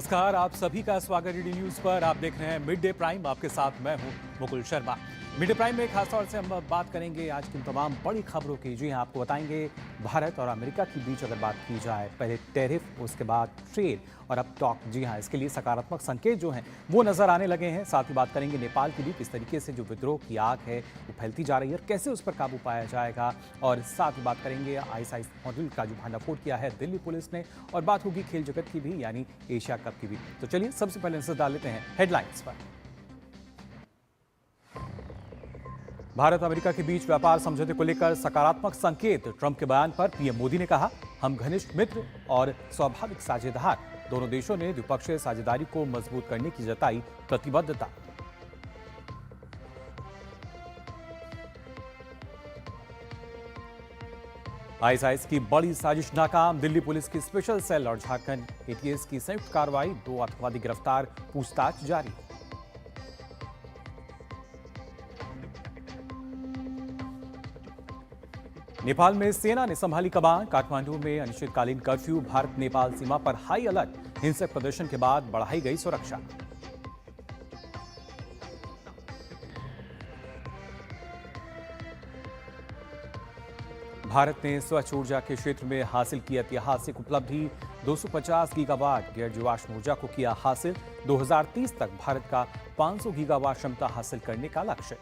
नमस्कार, आप सभी का स्वागत है डी न्यूज पर। आप देख रहे हैं मिड डे प्राइम। आपके साथ मैं हूं Mukul Sharma. Mid day prime में खासतौर से हम बात करेंगे आज की तमाम बड़ी खबरों की। जी हां, आपको बताएंगे भारत और अमेरिका के बीच अगर बात की जाए, पहले टैरिफ, उसके बाद ट्रेड और अब टॉक। जी हां, इसके लिए सकारात्मक संकेत जो हैं वो नजर आने लगे हैं। साथ ही बात करेंगे नेपाल की भी किस तरीके से जो विद्रोह की आग है वो फैलती जा रही है और कैसे उस पर काबू पाया जाएगा। और साथ ही बात करेंगे आईएसआई मॉड्यूल का जो भंडाफोड़ किया है दिल्ली पुलिस ने, और बात होगी खेल जगत की भी, यानी एशिया कप की भी। तो चलिए सबसे पहले नजर डाल लेते हैं हेडलाइंस पर। भारत अमेरिका के बीच व्यापार समझौते को लेकर सकारात्मक संकेत। ट्रंप के बयान पर पीएम मोदी ने कहा, हम घनिष्ठ मित्र और स्वाभाविक साझेदार। दोनों देशों ने द्विपक्षीय साझेदारी को मजबूत करने की जताई प्रतिबद्धता। आईएसआईएस की बड़ी साजिश नाकाम। दिल्ली पुलिस की स्पेशल सेल और झारखंड एटीएस की संयुक्त कार्रवाई, 2 आतंकवादी गिरफ्तार, पूछताछ जारी। नेपाल में सेना ने संभाली कमान। काठमांडू में अनिश्चितकालीन कर्फ्यू। भारत नेपाल सीमा पर हाई अलर्ट। हिंसक प्रदर्शन के बाद बढ़ाई गई सुरक्षा। भारत ने स्वच्छ ऊर्जा के क्षेत्र में हासिल की ऐतिहासिक उपलब्धि। 250 गीगावाट गैर जीवाश्म ऊर्जा को किया हासिल। 2030 तक भारत का 500 गीगावाट क्षमता हासिल करने का लक्ष्य।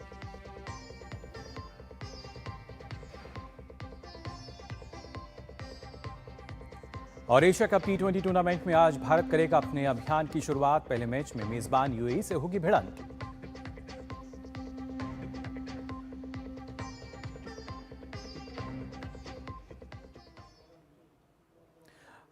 और एशिया कप T20 टूर्नामेंट में आज भारत करेगा अपने अभियान की शुरुआत। पहले मैच में मेजबान यूएई से होगी भिड़ंत।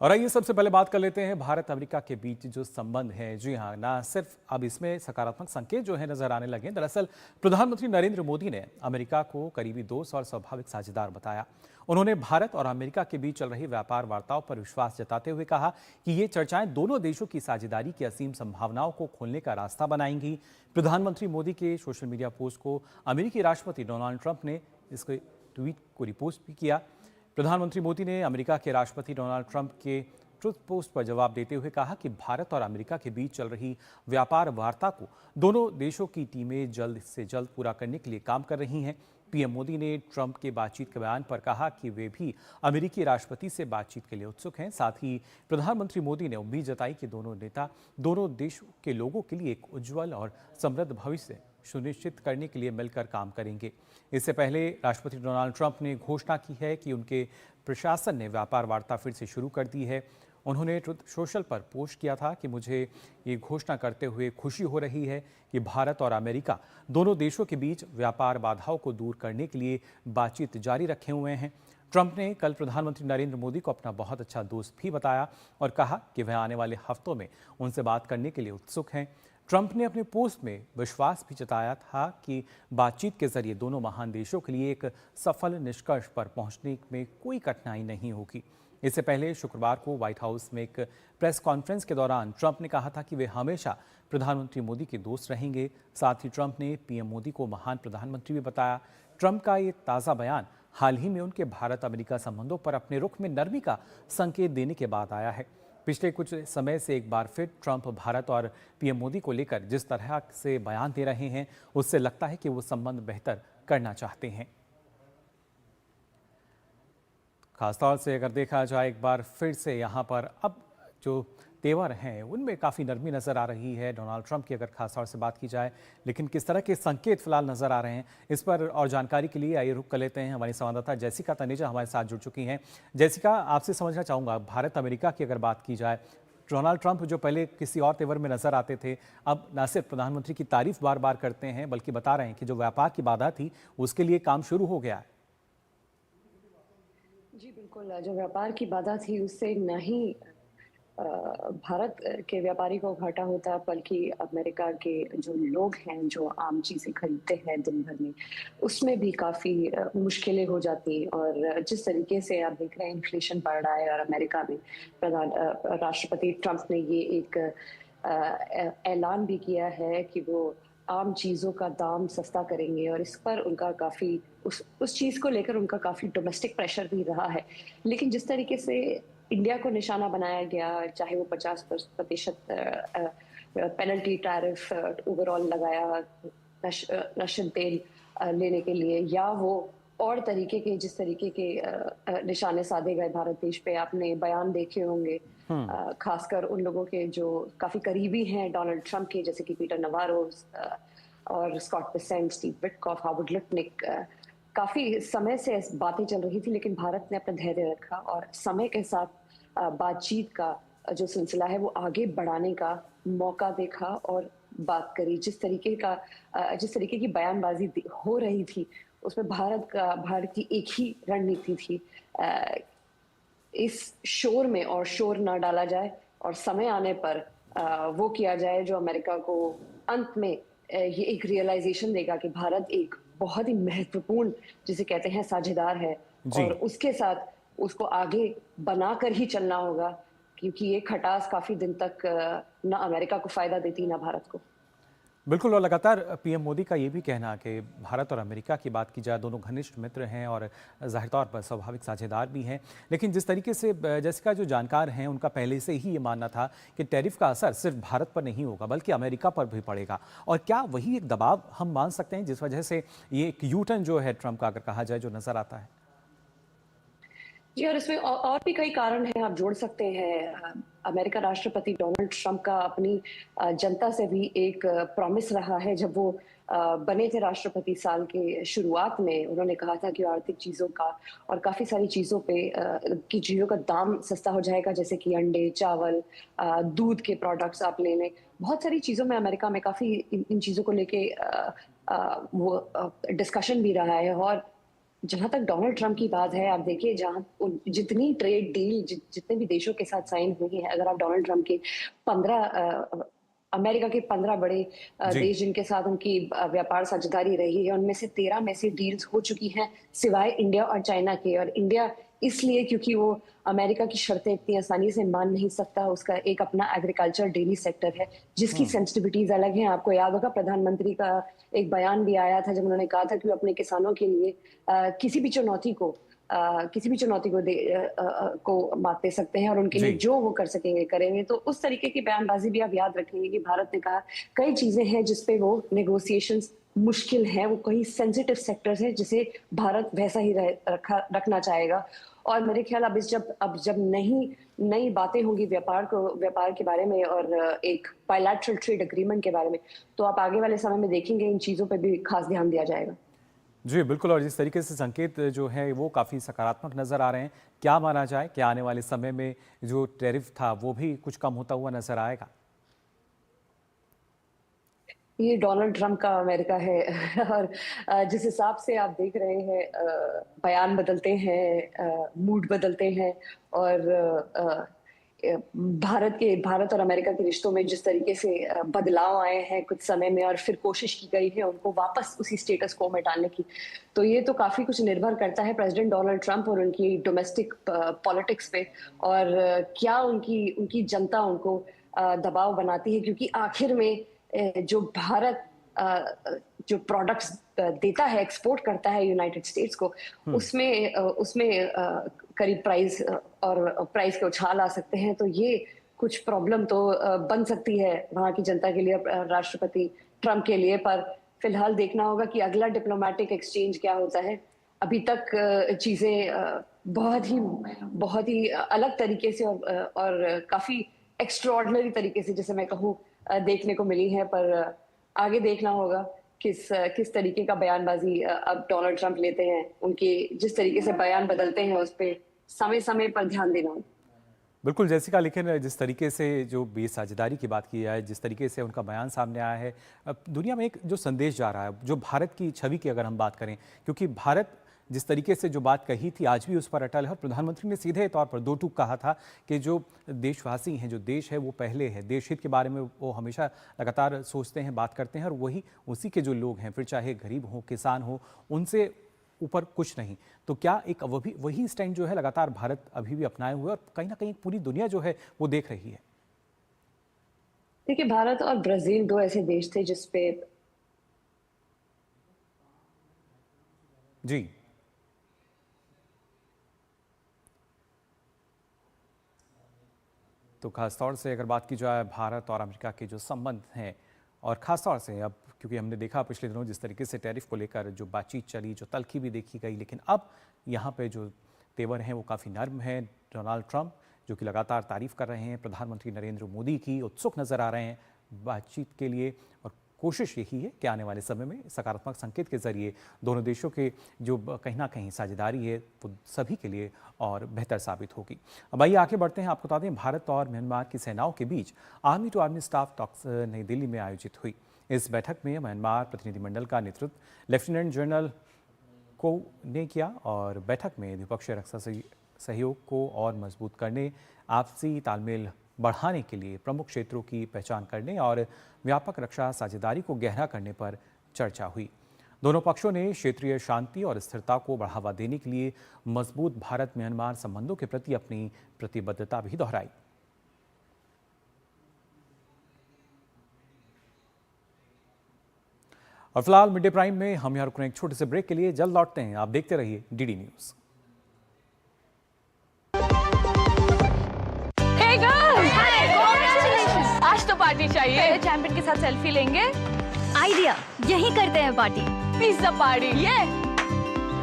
और आइए सबसे पहले बात कर लेते हैं भारत अमेरिका के बीच जो संबंध है। जी हां, ना सिर्फ अब इसमें सकारात्मक संकेत जो है नजर आने लगे हैं। दरअसल प्रधानमंत्री नरेंद्र मोदी ने अमेरिका को करीबी दोस्त और स्वाभाविक साझेदार बताया। उन्होंने भारत और अमेरिका के बीच चल रही व्यापार वार्ताओं पर विश्वास जताते हुए कहा कि ये चर्चाएं दोनों देशों की साझेदारी की असीम संभावनाओं को खोलने का रास्ता बनाएंगी। प्रधानमंत्री मोदी के सोशल मीडिया पोस्ट को अमेरिकी राष्ट्रपति डोनाल्ड ट्रंप ने इसके ट्वीट को रिपोस्ट भी किया। प्रधानमंत्री मोदी ने अमेरिका के राष्ट्रपति डोनाल्ड ट्रंप के ट्रुथ पोस्ट पर जवाब देते हुए कहा कि भारत और अमेरिका के बीच चल रही व्यापार वार्ता को दोनों देशों की टीमें जल्द से जल्द पूरा करने के लिए काम कर रही हैं। पीएम मोदी ने ट्रंप के बातचीत के बयान पर कहा कि वे भी अमेरिकी राष्ट्रपति से बातचीत के लिए उत्सुक हैं। साथ ही प्रधानमंत्री मोदी ने उम्मीद जताई कि दोनों नेता दोनों देशों के लोगों के लिए एक उज्जवल और समृद्ध भविष्य सुनिश्चित करने के लिए मिलकर काम करेंगे। इससे पहले राष्ट्रपति डोनाल्ड ट्रंप ने घोषणा की है कि उनके प्रशासन ने व्यापार वार्ता फिर से शुरू कर दी है। उन्होंने ट्रुथ सोशल पर पोस्ट किया था कि मुझे ये घोषणा करते हुए खुशी हो रही है कि भारत और अमेरिका दोनों देशों के बीच व्यापार बाधाओं को दूर करने के लिए बातचीत जारी रखे हुए हैं। ट्रंप ने कल प्रधानमंत्री नरेंद्र मोदी को अपना बहुत अच्छा दोस्त भी बताया और कहा कि वह आने वाले हफ्तों में उनसे बात करने के लिए उत्सुक हैं। ट्रंप ने अपने पोस्ट में विश्वास भी जताया था कि बातचीत के जरिए दोनों महान देशों के लिए एक सफल निष्कर्ष पर पहुंचने में कोई कठिनाई नहीं होगी। इससे पहले शुक्रवार को व्हाइट हाउस में एक प्रेस कॉन्फ्रेंस के दौरान ट्रंप ने कहा था कि वे हमेशा प्रधानमंत्री मोदी के दोस्त रहेंगे। साथ ही ट्रंप ने पीएम मोदी को महान प्रधानमंत्री भी बताया। ट्रंप का ये ताज़ा बयान हाल ही में उनके भारत अमेरिका संबंधों पर अपने रुख में नरमी का संकेत देने के बाद आया है। पिछले कुछ समय से एक बार फिर ट्रंप भारत और पीएम मोदी को लेकर जिस तरह से बयान दे रहे हैं, उससे लगता है कि वो संबंध बेहतर करना चाहते हैं। खासतौर से अगर देखा जाए एक बार फिर से यहाँ पर अब जो तेवर हैं उनमें काफ़ी नरमी नज़र आ रही है। डोनाल्ड ट्रंप की अगर खासतौर से बात की जाए, लेकिन किस तरह के संकेत फिलहाल नज़र आ रहे हैं, इस पर और जानकारी के लिए आइए रुक कर लेते हैं। हमारी संवाददाता जेसिका तनेजा हमारे साथ जुड़ चुकी हैं। जेसिका, आपसे समझना चाहूँगा, भारत अमेरिका की अगर बात की जाए, डोनाल्ड ट्रंप जो पहले किसी और तेवर में नजर आते थे, अब न सिर्फ प्रधानमंत्री की तारीफ बार बार करते हैं बल्कि बता रहे हैं कि जो व्यापार की बाधा थी उसके लिए काम शुरू हो गया है। जी बिल्कुल, जो व्यापार की बाधा थी उससे नहीं भारत के व्यापारी को घाटा होता, बल्कि अमेरिका के जो लोग हैं जो आम चीज़ें खरीदते हैं दिन भर में, उसमें भी काफ़ी मुश्किलें हो जाती। और जिस तरीके से आप देख रहे हैं इन्फ्लेशन बढ़ रहा है और अमेरिका में राष्ट्रपति ट्रंप ने ये एक ऐलान भी किया है कि वो आम चीज़ों का दाम सस्ता करेंगे, और इस पर उनका काफ़ी उस चीज़ को लेकर उनका काफ़ी डोमेस्टिक प्रेशर भी रहा है। लेकिन जिस तरीके से इंडिया को निशाना बनाया गया, चाहे वो 50% पेनल्टी टैरिफ ओवरऑल लगाया रशियन तेल लेने के लिए, या वो और तरीके के जिस तरीके के निशाने साधे गए भारत देश पे, आपने बयान देखे होंगे, खासकर उन लोगों के जो काफी करीबी हैं डोनाल्ड ट्रंप के, जैसे कि पीटर नवारो और Scott Bessent, Steve Witkoff, Howard Lutnick. काफी समय से बातें चल रही थी, लेकिन भारत ने अपना धैर्य रखा और समय के साथ बातचीत का जो सिलसिला है वो आगे बढ़ाने का मौका देखा और बात करी। जिस तरीके की बयानबाजी हो रही थी, उसमें भारत की एक ही रणनीति थी, इस शोर में और शोर ना डाला जाए और समय आने पर वो किया जाए जो अमेरिका को अंत में ये एक रियलाइजेशन देगा कि भारत एक बहुत ही महत्वपूर्ण, जिसे कहते हैं, साझेदार है, जी। और उसके साथ उसको आगे बनाकर ही चलना होगा, क्योंकि ये खटास काफी दिन तक ना अमेरिका को फायदा देती ना भारत को। बिल्कुल, और लगातार पीएम मोदी का ये भी कहना कि भारत और अमेरिका की बात की जाए, दोनों घनिष्ठ मित्र हैं और ज़ाहिर तौर पर स्वाभाविक साझेदार भी हैं। लेकिन जिस तरीके से जैसिका जो जानकार हैं, उनका पहले से ही ये मानना था कि टैरिफ का असर सिर्फ भारत पर नहीं होगा बल्कि अमेरिका पर भी पड़ेगा। और क्या वही एक दबाव हम मान सकते हैं जिस वजह से ये एक यू टर्न जो है ट्रंप का, अगर कहा जाए, जो नज़र आता है? जी, और इसमें और भी कई कारण हैं, आप जोड़ सकते हैं। अमेरिका राष्ट्रपति डोनाल्ड ट्रंप का अपनी जनता से भी एक प्रॉमिस रहा है। जब वो बने थे राष्ट्रपति साल के शुरुआत में, उन्होंने कहा था कि आर्थिक चीज़ों का और काफ़ी सारी चीज़ों पे की चीज़ों का दाम सस्ता हो जाएगा, जैसे कि अंडे, चावल, दूध के प्रोडक्ट्स आप ले लें। बहुत सारी चीज़ों में अमेरिका में काफ़ी इन चीज़ों को लेके वो डिस्कशन भी रहा है। और जहां तक डोनाल्ड ट्रंप की बात है, आप देखिए, जितनी ट्रेड डील जितने भी देशों के साथ साइन हुई है, अगर आप डोनाल्ड ट्रंप के 15 अमेरिका के 15 बड़े जी। देश जिनके साथ उनकी व्यापार साझेदारी रही है, उनमें से 13 में से डील्स हो चुकी हैं, सिवाय इंडिया और चाइना के। और इंडिया इसलिए क्योंकि वो अमेरिका की शर्तें इतनी आसानी से मान नहीं सकता। उसका एक अपना एग्रीकल्चर डेली सेक्टर है, जिसकी सेंसिटिविटीज अलग हैं। आपको याद होगा, प्रधानमंत्री का एक बयान भी आया था जब उन्होंने कहा था कि वो अपने किसानों के लिए किसी भी चुनौती को मात दे सकते हैं और उनके जी। लिए जो वो कर सकेंगे करेंगे। तो उस तरीके की बयानबाजी भी आप याद रखेंगे कि भारत ने कहा कई चीजें हैं जिसपे वो नेगोशिएशंस मुश्किल है, वो कई सेंसिटिव सेक्टर्स हैं जिसे भारत वैसा ही रखना चाहेगा। और मेरे ख्याल अब जब नई बातें होंगी व्यापार के बारे में और एक बायलैटरल ट्रेड एग्रीमेंट के बारे में, तो आप आगे वाले समय में देखेंगे इन चीजों पे भी खास ध्यान दिया जाएगा। जी, बिल्कुल, और जिस तरीके से संकेत जो है वो काफ़ी सकारात्मक नज़र आ रहे हैं। क्या माना जाए कि आने वाले समय में जो टैरिफ था वो भी कुछ कम होता हुआ नज़र आएगा? ये डोनाल्ड ट्रंप का अमेरिका है और जिस हिसाब से आप देख रहे हैं, बयान बदलते हैं, मूड बदलते हैं, और भारत और अमेरिका के रिश्तों में जिस तरीके से बदलाव आए हैं कुछ समय में, और फिर कोशिश की गई है उनको वापस उसी स्टेटस को में डालने की, तो ये तो काफी कुछ निर्भर करता है प्रेसिडेंट डोनाल्ड ट्रंप और उनकी डोमेस्टिक पॉलिटिक्स पे, और क्या उनकी उनकी जनता उनको दबाव बनाती है। क्योंकि आखिर में जो भारत जो प्रोडक्ट्स देता है, एक्सपोर्ट करता है यूनाइटेड स्टेट्स को, उसमें करीब प्राइस के उछाल आ सकते हैं। तो ये कुछ प्रॉब्लम तो बन सकती है वहां की जनता के लिए, राष्ट्रपति ट्रंप के लिए। पर फिलहाल देखना होगा कि अगला डिप्लोमेटिक एक्सचेंज क्या होता है। अभी तक चीजें बहुत ही अलग तरीके से और काफी एक्स्ट्राऑर्डिनरी तरीके से, जैसे मैं कहूँ, देखने को मिली है। पर आगे देखना होगा किस तरीके का बयानबाजी अब डोनाल्ड ट्रंप लेते हैं। उनके जिस तरीके से बयान बदलते हैं उस पे समय समय पर ध्यान देना होगा। बिल्कुल, जैसिका, लेकिन जिस तरीके से जो बेसाझेदारी की बात की जाए, जिस तरीके से उनका बयान सामने आया है, दुनिया में एक जो संदेश जा रहा है, जो भारत की छवि की अगर हम बात करें, क्योंकि भारत जिस तरीके से जो बात कही थी आज भी उस पर अटल है, और प्रधानमंत्री ने सीधे तौर पर दो टूक कहा था कि जो देशवासी हैं, जो देश है वो पहले है, देश हित के बारे में वो हमेशा लगातार सोचते हैं, बात करते हैं, और वही उसी के जो लोग हैं, फिर चाहे गरीब हो, किसान हो, उनसे ऊपर कुछ नहीं। तो क्या एक वही स्टैंड जो है लगातार भारत अभी भी अपनाए हुए और कहीं ना कहीं पूरी दुनिया जो है वो देख रही है? देखिए, भारत और ब्राजील दो ऐसे देश थे जिसपे जी। तो खासतौर से अगर बात की जाए भारत और अमेरिका के जो संबंध हैं, और ख़ासतौर से अब क्योंकि हमने देखा पिछले दिनों जिस तरीके से टैरिफ को लेकर जो बातचीत चली, जो तल्खी भी देखी गई, लेकिन अब यहाँ पे जो तेवर हैं वो काफ़ी नर्म हैं। डोनाल्ड ट्रंप जो कि लगातार तारीफ कर रहे हैं प्रधानमंत्री नरेंद्र मोदी की, उत्सुक नज़र आ रहे हैं बातचीत के लिए, और कोशिश यही है कि आने वाले समय में सकारात्मक संकेत के जरिए दोनों देशों के जो कहीं ना कहीं साझेदारी है वो सभी के लिए और बेहतर साबित होगी। अब आइए आगे बढ़ते हैं। आपको बता दें भारत और म्यांमार की सेनाओं के बीच army to army staff talks New Delhi में आयोजित हुई। इस बैठक में म्यांमार प्रतिनिधिमंडल का नेतृत्व लेफ्टिनेंट जनरल को ने किया और बैठक में द्विपक्षीय रक्षा सहयोग को और मजबूत करने, आपसी तालमेल बढ़ाने के लिए प्रमुख क्षेत्रों की पहचान करने और व्यापक रक्षा साझेदारी को गहरा करने पर चर्चा हुई। दोनों पक्षों ने क्षेत्रीय शांति और स्थिरता को बढ़ावा देने के लिए मजबूत भारत म्यांमार संबंधों के प्रति अपनी प्रतिबद्धता भी दोहराई। और फिलहाल मिड डे प्राइम में हम यहाँ रुक रहे हैं एक छोटे से ब्रेक के लिए, जल्द लौटते हैं। आप देखते रहिए डीडी न्यूज। आज तो पार्टी चाहिए। चैंपियन के साथ सेल्फी लेंगे। आइडिया, यही करते हैं पार्टी। Pizza party. ये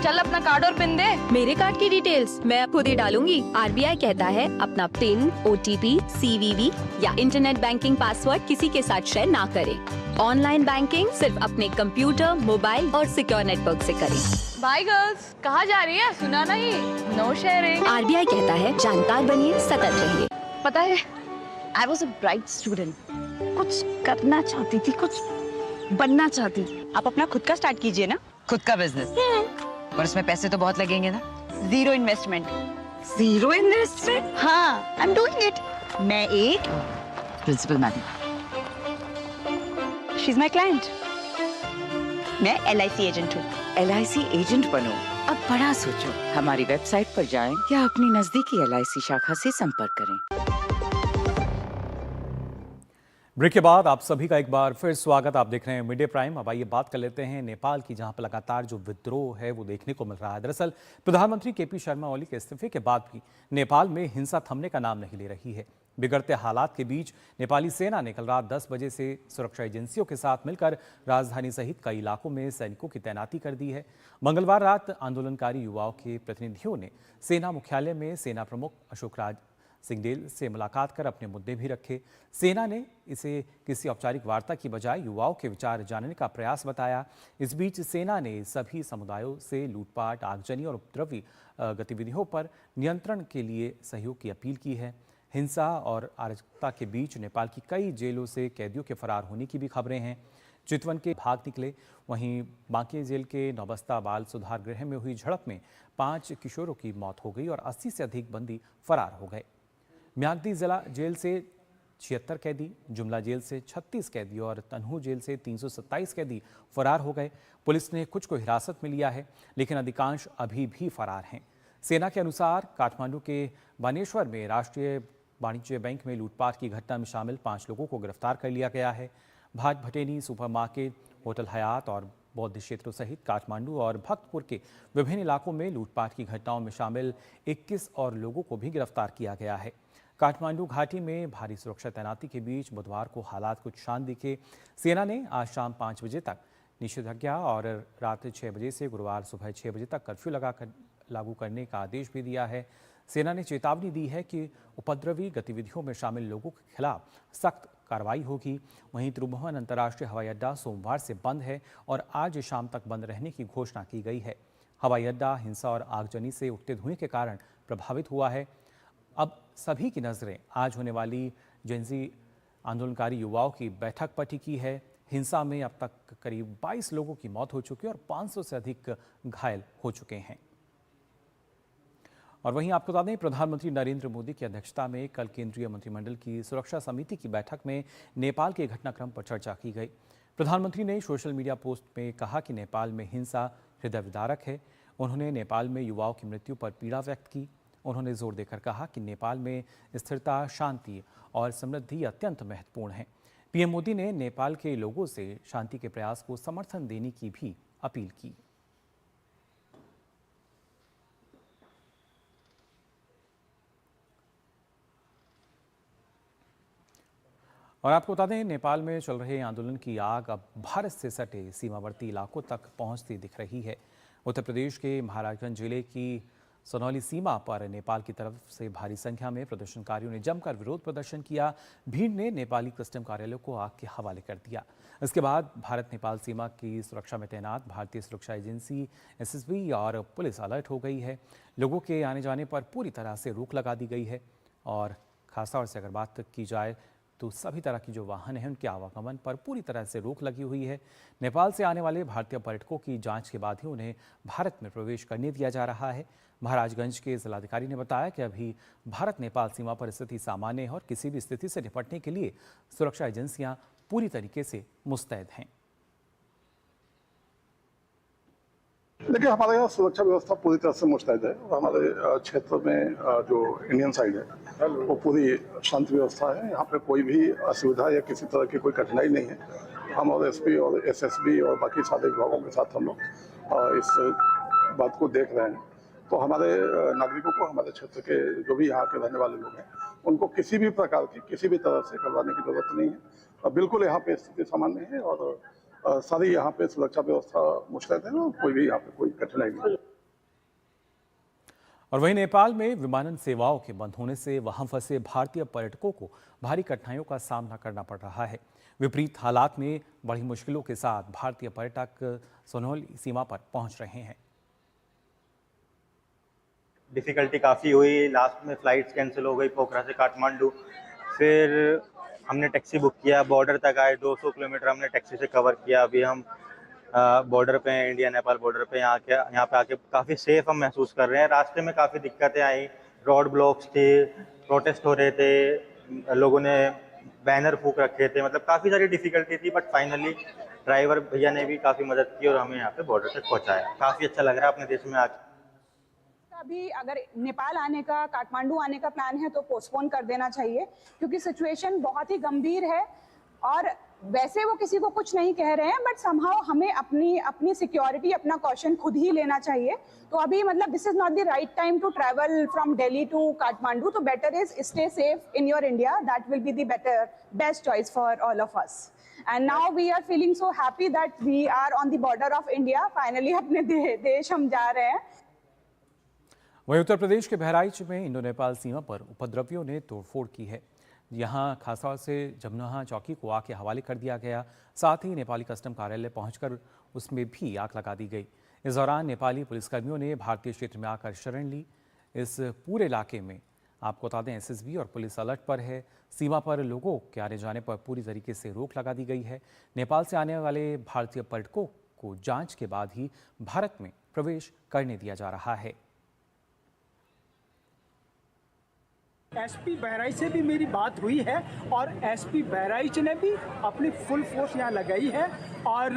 चल अपना कार्ड और पिन दे। मेरे कार्ड की डिटेल्स मैं खुद ही डालूंगी। आरबीआई कहता है अपना पिन, ओटीपी, सीवीवी या इंटरनेट बैंकिंग पासवर्ड किसी के साथ शेयर ना करें। ऑनलाइन बैंकिंग सिर्फ अपने कंप्यूटर, मोबाइल और सिक्योर नेटवर्क से करें। बाय गर्ल्स, कहाँ जा रही है? सुना नहीं, नो शेयरिंग। आरबीआई कहता है जानकार बनिए, सतर्क रहिए। पता है, I was a bright student. कुछ करना चाहती थी, कुछ बनना चाहती थी। आप अपना खुद का स्टार्ट कीजिए ना, खुद का बिजनेस। पर उसमें पैसे तो बहुत लगेंगे ना। Zero investment. Zero investment? हाँ, I'm doing it. मैं एक principal madam. She's my client. मैं LIC एजेंट हूँ। LIC एजेंट बनो, अब बड़ा सोचो। हमारी वेबसाइट पर जाएं या अपनी नजदीकी LIC शाखा से संपर्क करें। ब्रेक के बाद आप सभी का एक बार फिर स्वागत। आप देख रहे हैं मिड डे प्राइम। अब आइए बात कर लेते हैं नेपाल की, जहां पर लगातार जो विद्रोह है वो देखने को मिल रहा है। दरअसल प्रधानमंत्री केपी शर्मा ओली के इस्तीफे के बाद भी नेपाल में हिंसा थमने का नाम नहीं ले रही है। बिगड़ते हालात के बीच नेपाली सेना ने कल रात 10 बजे से सुरक्षा एजेंसियों के साथ मिलकर राजधानी सहित कई इलाकों में सैनिकों की तैनाती कर दी है। मंगलवार रात आंदोलनकारी युवाओं के प्रतिनिधियों ने सेना मुख्यालय में सेना प्रमुख अशोक राज सिंहदेल से मुलाकात कर अपने मुद्दे भी रखे। सेना ने इसे किसी औपचारिक वार्ता की बजाय युवाओं के विचार जानने का प्रयास बताया। इस बीच सेना ने सभी समुदायों से लूटपाट, आगजनी और उपद्रवी गतिविधियों पर नियंत्रण के लिए सहयोग की अपील की है। हिंसा और अराजकता के बीच नेपाल की कई जेलों से कैदियों के फरार होने की भी खबरें हैं। चितवन के भाग निकले। वहीं बांके जेल के नौबस्ता बाल सुधार गृह में हुई झड़प में 5 किशोरों की मौत हो गई और 80 से अधिक बंदी फरार हो गए। म्याग्दी जिला जेल से 76 कैदी, जुमला जेल से 36 कैदी और तनहू जेल से 327 कैदी फरार हो गए। पुलिस ने कुछ को हिरासत में लिया है, लेकिन अधिकांश अभी भी फरार हैं। सेना के अनुसार काठमांडू के बानेश्वर में राष्ट्रीय वाणिज्य बैंक में लूटपाट की घटना में शामिल 5 लोगों को गिरफ्तार कर लिया गया है। भाट भटेनी सुपरमार्केट, होटल हयात और बौद्ध क्षेत्रों सहित काठमांडू और भक्तपुर के विभिन्न इलाकों में लूटपाट की घटनाओं में शामिल 21 और लोगों को भी गिरफ्तार किया गया है। काठमांडू घाटी में भारी सुरक्षा तैनाती के बीच बुधवार को हालात कुछ शांत दिखे। सेना ने आज शाम 5 बजे तक निषेधाज्ञा और रात 6 बजे से गुरुवार सुबह 6 बजे तक कर्फ्यू लागू करने का आदेश भी दिया है। सेना ने चेतावनी दी है कि उपद्रवी गतिविधियों में शामिल लोगों के खिलाफ सख्त कार्रवाई होगी। वहीं त्रिभुवन अंतर्राष्ट्रीय हवाई अड्डा सोमवार से बंद है और आज शाम तक बंद रहने की घोषणा की गई है। हवाई अड्डा हिंसा और आगजनी से उठते धुएं के कारण प्रभावित हुआ है। अब सभी की नज़रें आज होने वाली जेंजी आंदोलनकारी युवाओं की बैठक पर टिकी है। हिंसा में अब तक करीब 22 लोगों की मौत हो चुकी है और 500 से अधिक घायल हो चुके हैं। और वहीं आपको बता दें, प्रधानमंत्री नरेंद्र मोदी की अध्यक्षता में कल केंद्रीय मंत्रिमंडल की सुरक्षा समिति की बैठक में नेपाल के घटनाक्रम पर चर्चा की गई। प्रधानमंत्री ने सोशल मीडिया पोस्ट में कहा कि नेपाल में हिंसा हृदय विदारक है। उन्होंने नेपाल में युवाओं की मृत्यु पर पीड़ा व्यक्त की। उन्होंने जोर देकर कहा कि नेपाल में स्थिरता, शांति और समृद्धि अत्यंत महत्वपूर्ण है। पीएम मोदी ने नेपाल के लोगों से शांति के प्रयास को समर्थन देने की भी अपील की। और आपको बता दें, नेपाल में चल रहे आंदोलन की आग अब भारत से सटे सीमावर्ती इलाकों तक पहुंचती दिख रही है। उत्तर प्रदेश के महाराजगंज जिले की सोनौली सीमा पर नेपाल की तरफ से भारी संख्या में प्रदर्शनकारियों ने जमकर विरोध प्रदर्शन किया। भीड़ ने नेपाली कस्टम कार्यालय को आग के हवाले कर दिया। इसके बाद भारत नेपाल सीमा की सुरक्षा में तैनात भारतीय सुरक्षा एजेंसी एसएसबी और पुलिस अलर्ट हो गई है। लोगों के आने जाने पर पूरी तरह से रोक लगा दी गई है और खासतौर से अगर बात की जाए तो सभी तरह की जो वाहन हैं उनके आवागमन पर पूरी तरह से रोक लगी हुई है। नेपाल से आने वाले भारतीय पर्यटकों की जांच के बाद ही उन्हें भारत में प्रवेश करने दिया जा रहा है। महाराजगंज के जिलाधिकारी ने बताया कि अभी भारत नेपाल सीमा पर स्थिति सामान्य है और किसी भी स्थिति से निपटने के लिए सुरक्षा एजेंसियां पूरी तरीके से मुस्तैद हैं। देखिए, हमारे यहाँ सुरक्षा व्यवस्था पूरी तरह से मुस्तैद है और हमारे क्षेत्र में जो इंडियन साइड है वो पूरी शांति व्यवस्था है। यहाँ पे कोई भी असुविधा या किसी तरह की कोई कठिनाई नहीं है। हम और एसपी और एसएसबी और बाकी सारे विभागों के साथ हम लोग इस बात को देख रहे हैं। तो हमारे नागरिकों को, हमारे क्षेत्र के जो भी यहाँ के रहने वाले लोग हैं, उनको किसी भी प्रकार की, किसी भी तरह से घबराने की जरूरत नहीं है। बिल्कुल यहाँ पे स्थिति सामान्य है और सारी यहाँ पे सुरक्षा व्यवस्था मुस्तैद है और कोई भी यहाँ पे कोई कठिनाई नहीं। और वहीं नेपाल में विमानन सेवाओं के बंद होने से वहां फंसे भारतीय पर्यटकों को भारी कठिनाइयों का सामना करना पड़ रहा है। विपरीत हालात में बड़ी मुश्किलों के साथ भारतीय पर्यटक सोनौली सीमा पर पहुंच रहे हैं। डिफिकल्टी काफ़ी हुई। लास्ट में फ्लाइट्स कैंसिल हो गई पोखरा से काठमांडू। फिर हमने टैक्सी बुक किया, बॉर्डर तक आए, 200 किलोमीटर हमने टैक्सी से कवर किया। अभी हम बॉर्डर पे हैं, इंडिया नेपाल बॉर्डर पे। यहाँ पे आके काफ़ी सेफ हम महसूस कर रहे हैं। रास्ते में काफ़ी दिक्कतें आई, रोड ब्लॉक्स थे, प्रोटेस्ट हो रहे थे, लोगों ने बैनर फूंक रखे थे, मतलब काफ़ी सारी डिफिकल्टी थी। बट फाइनली ड्राइवर भैया ने भी काफ़ी मदद की और हमें यहाँ पे बॉर्डर तक पहुँचाया। काफ़ी अच्छा लग रहा है अपने देश में आके। अभी अगर नेपाल आने का, काठमांडू आने का प्लान है तो पोस्टपोन कर देना चाहिए, क्योंकि सिचुएशन बहुत ही गंभीर है। और वैसे वो किसी को कुछ नहीं कह रहे हैं, बट समहाउ हमें अपनी सिक्योरिटी, अपना कॉशन खुद ही लेना चाहिए। तो अभी मतलब this is not the right time to travel from Delhi to Kathmandu. तो better is stay safe in your India, that will be the best choice for all of us. And now we are feeling so happy that we are on the border of India. Finally अपने देश हम जा रहे हैं। वहीं उत्तर प्रदेश के बहराइच में Indo Nepal सीमा पर उपद्रवियों ने तोड़फोड़ की है। यहां खासतौर से जमनोहा चौकी को आग के हवाले कर दिया गया। साथ ही नेपाली कस्टम कार्यालय पहुंचकर उसमें भी आग लगा दी गई। इस दौरान नेपाली पुलिसकर्मियों ने भारतीय क्षेत्र में आकर शरण ली। इस पूरे इलाके में आपको बता दें, एसएसबी और पुलिस अलर्ट पर है। सीमा पर लोगों के आने जाने पर पूरी तरीके से रोक लगा दी गई है। नेपाल से आने वाले भारतीय पर्यटकों को जांच के बाद ही भारत में प्रवेश करने दिया जा रहा है। एसपी बहराइच से भी मेरी बात हुई है और एसपी बहराइच ने भी अपनी फुल फोर्स यहाँ लगाई है और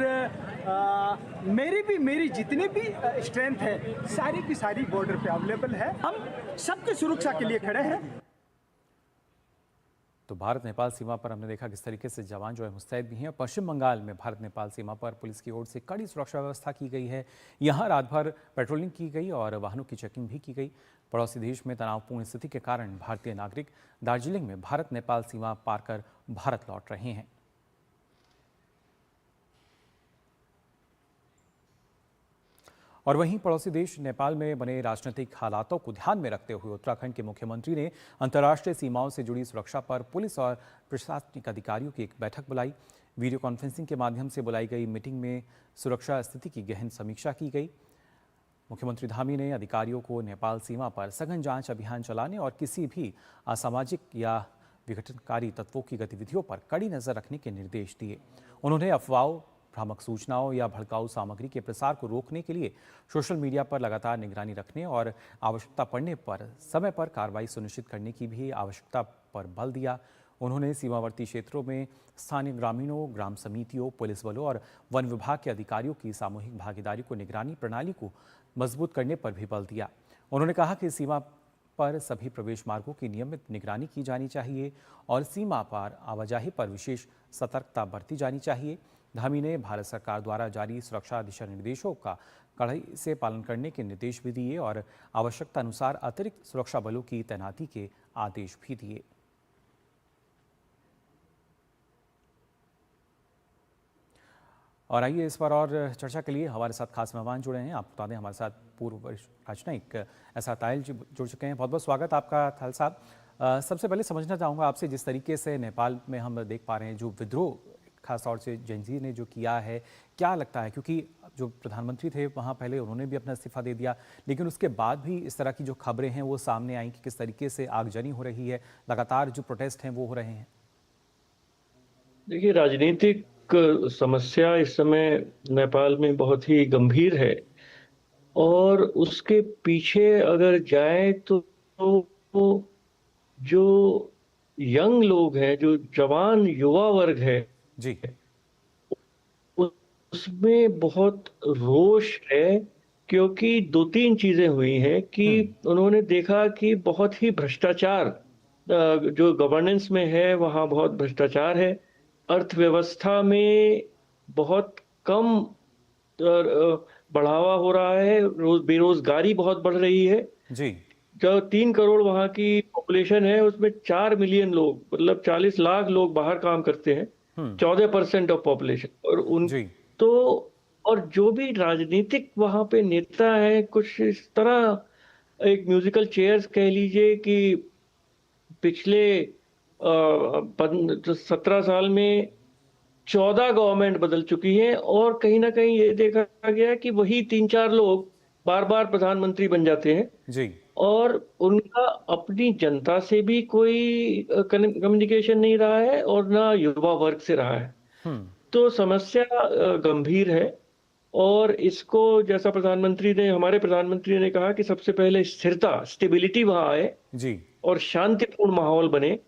मेरी जितनी भी स्ट्रेंथ है सारी की सारी बॉर्डर पे अवेलेबल है। हम सबकी सुरक्षा के लिए खड़े हैं। तो भारत नेपाल सीमा पर हमने देखा किस तरीके से जवान जो है मुस्तैद भी हैं। पश्चिम बंगाल में भारत नेपाल सीमा पर पुलिस की ओर से कड़ी सुरक्षा व्यवस्था की गई है। यहाँ रात भर पेट्रोलिंग की गई और वाहनों की चेकिंग भी की गई। पड़ोसी देश में तनावपूर्ण स्थिति के कारण भारतीय नागरिक दार्जिलिंग में भारत नेपाल सीमा पार कर भारत लौट रहे हैं। और वहीं पड़ोसी देश नेपाल में बने राजनीतिक हालातों को ध्यान में रखते हुए उत्तराखंड के मुख्यमंत्री ने अंतर्राष्ट्रीय सीमाओं से जुड़ी सुरक्षा पर पुलिस और प्रशासनिक अधिकारियों की एक बैठक बुलाई। वीडियो कॉन्फ्रेंसिंग के माध्यम से बुलाई गई मीटिंग में सुरक्षा स्थिति की गहन समीक्षा की गई। मुख्यमंत्री धामी ने अधिकारियों को नेपाल सीमा पर सघन जांच अभियान चलाने और किसी भी असामाजिक या विघटनकारी तत्वों की गतिविधियों पर कड़ी नजर रखने के निर्देश दिए। उन्होंने अफवाहों, भ्रामक सूचनाओं या भड़काऊ सामग्री के प्रसार को रोकने के लिए सोशल मीडिया पर लगातार निगरानी रखने और आवश्यकता पड़ने पर समय पर कार्रवाई सुनिश्चित करने की भी आवश्यकता पर बल दिया। उन्होंने सीमावर्ती क्षेत्रों में स्थानीय ग्रामीणों, ग्राम समितियों, पुलिस बलों और वन विभाग के अधिकारियों की सामूहिक भागीदारी को निगरानी प्रणाली को मजबूत करने पर भी बल दिया। उन्होंने कहा कि सीमा पर सभी प्रवेश मार्गों की नियमित निगरानी की जानी चाहिए और सीमा पार आवाजाही पर विशेष सतर्कता बरती जानी चाहिए। धामी ने भारत सरकार द्वारा जारी सुरक्षा दिशा निर्देशों का कड़ाई से पालन करने के निर्देश भी दिए और आवश्यकता अनुसार अतिरिक्त सुरक्षा बलों की तैनाती के आदेश भी दिए। और आइए इस पर और चर्चा के लिए हमारे साथ खास मेहमान जुड़े हैं। आप बता दें हमारे साथ पूर्व वरिष्ठ राजनयिक एस आर तायल जी जुड़ चुके हैं। बहुत बहुत स्वागत आपका तायल साहब। सबसे पहले समझना चाहूँगा आपसे, जिस तरीके से नेपाल में हम देख पा रहे हैं जो विद्रोह खासतौर से जेनजी ने जो किया है, क्या लगता है, क्योंकि जो प्रधानमंत्री थे वहाँ पहले उन्होंने भी अपना इस्तीफा दे दिया, लेकिन उसके बाद भी इस तरह की जो खबरें हैं वो सामने आई कि किस तरीके से आगजनी हो रही है, लगातार जो प्रोटेस्ट हैं वो हो रहे हैं। देखिए, राजनीतिक समस्या इस समय नेपाल में बहुत ही गंभीर है और उसके पीछे अगर जाए तो जो यंग लोग हैं, जो जवान युवा वर्ग है जी, उसमें बहुत रोष है, क्योंकि दो तीन चीजें हुई हैं कि उन्होंने देखा कि बहुत ही भ्रष्टाचार, जो गवर्नेंस में है वहाँ बहुत भ्रष्टाचार है, अर्थव्यवस्था में बहुत कम बढ़ावा हो रहा है, बेरोजगारी बहुत बढ़ रही है जी। जो 3 करोड़ वहाँ की पॉपुलेशन है उसमें 4 मिलियन लोग, मतलब 40 लाख लोग बाहर काम करते हैं, 14% ऑफ पॉपुलेशन। और उन जी। तो और जो भी राजनीतिक वहाँ पे नेता है, कुछ इस तरह एक म्यूजिकल चेयर्स कह लीजिए कि पिछले 17 साल में 14 गवर्नमेंट बदल चुकी है और कहीं ना कहीं ये देखा गया कि वही 3-4 लोग बार बार प्रधानमंत्री बन जाते हैं जी। और उनका अपनी जनता से भी कोई कम्युनिकेशन नहीं रहा है और ना युवा वर्ग से रहा है। तो समस्या गंभीर है और इसको, जैसा हमारे प्रधानमंत्री ने कहा कि सबसे पहले स्थिरता, स्टेबिलिटी वहां आए जी, और शांतिपूर्ण माहौल बने।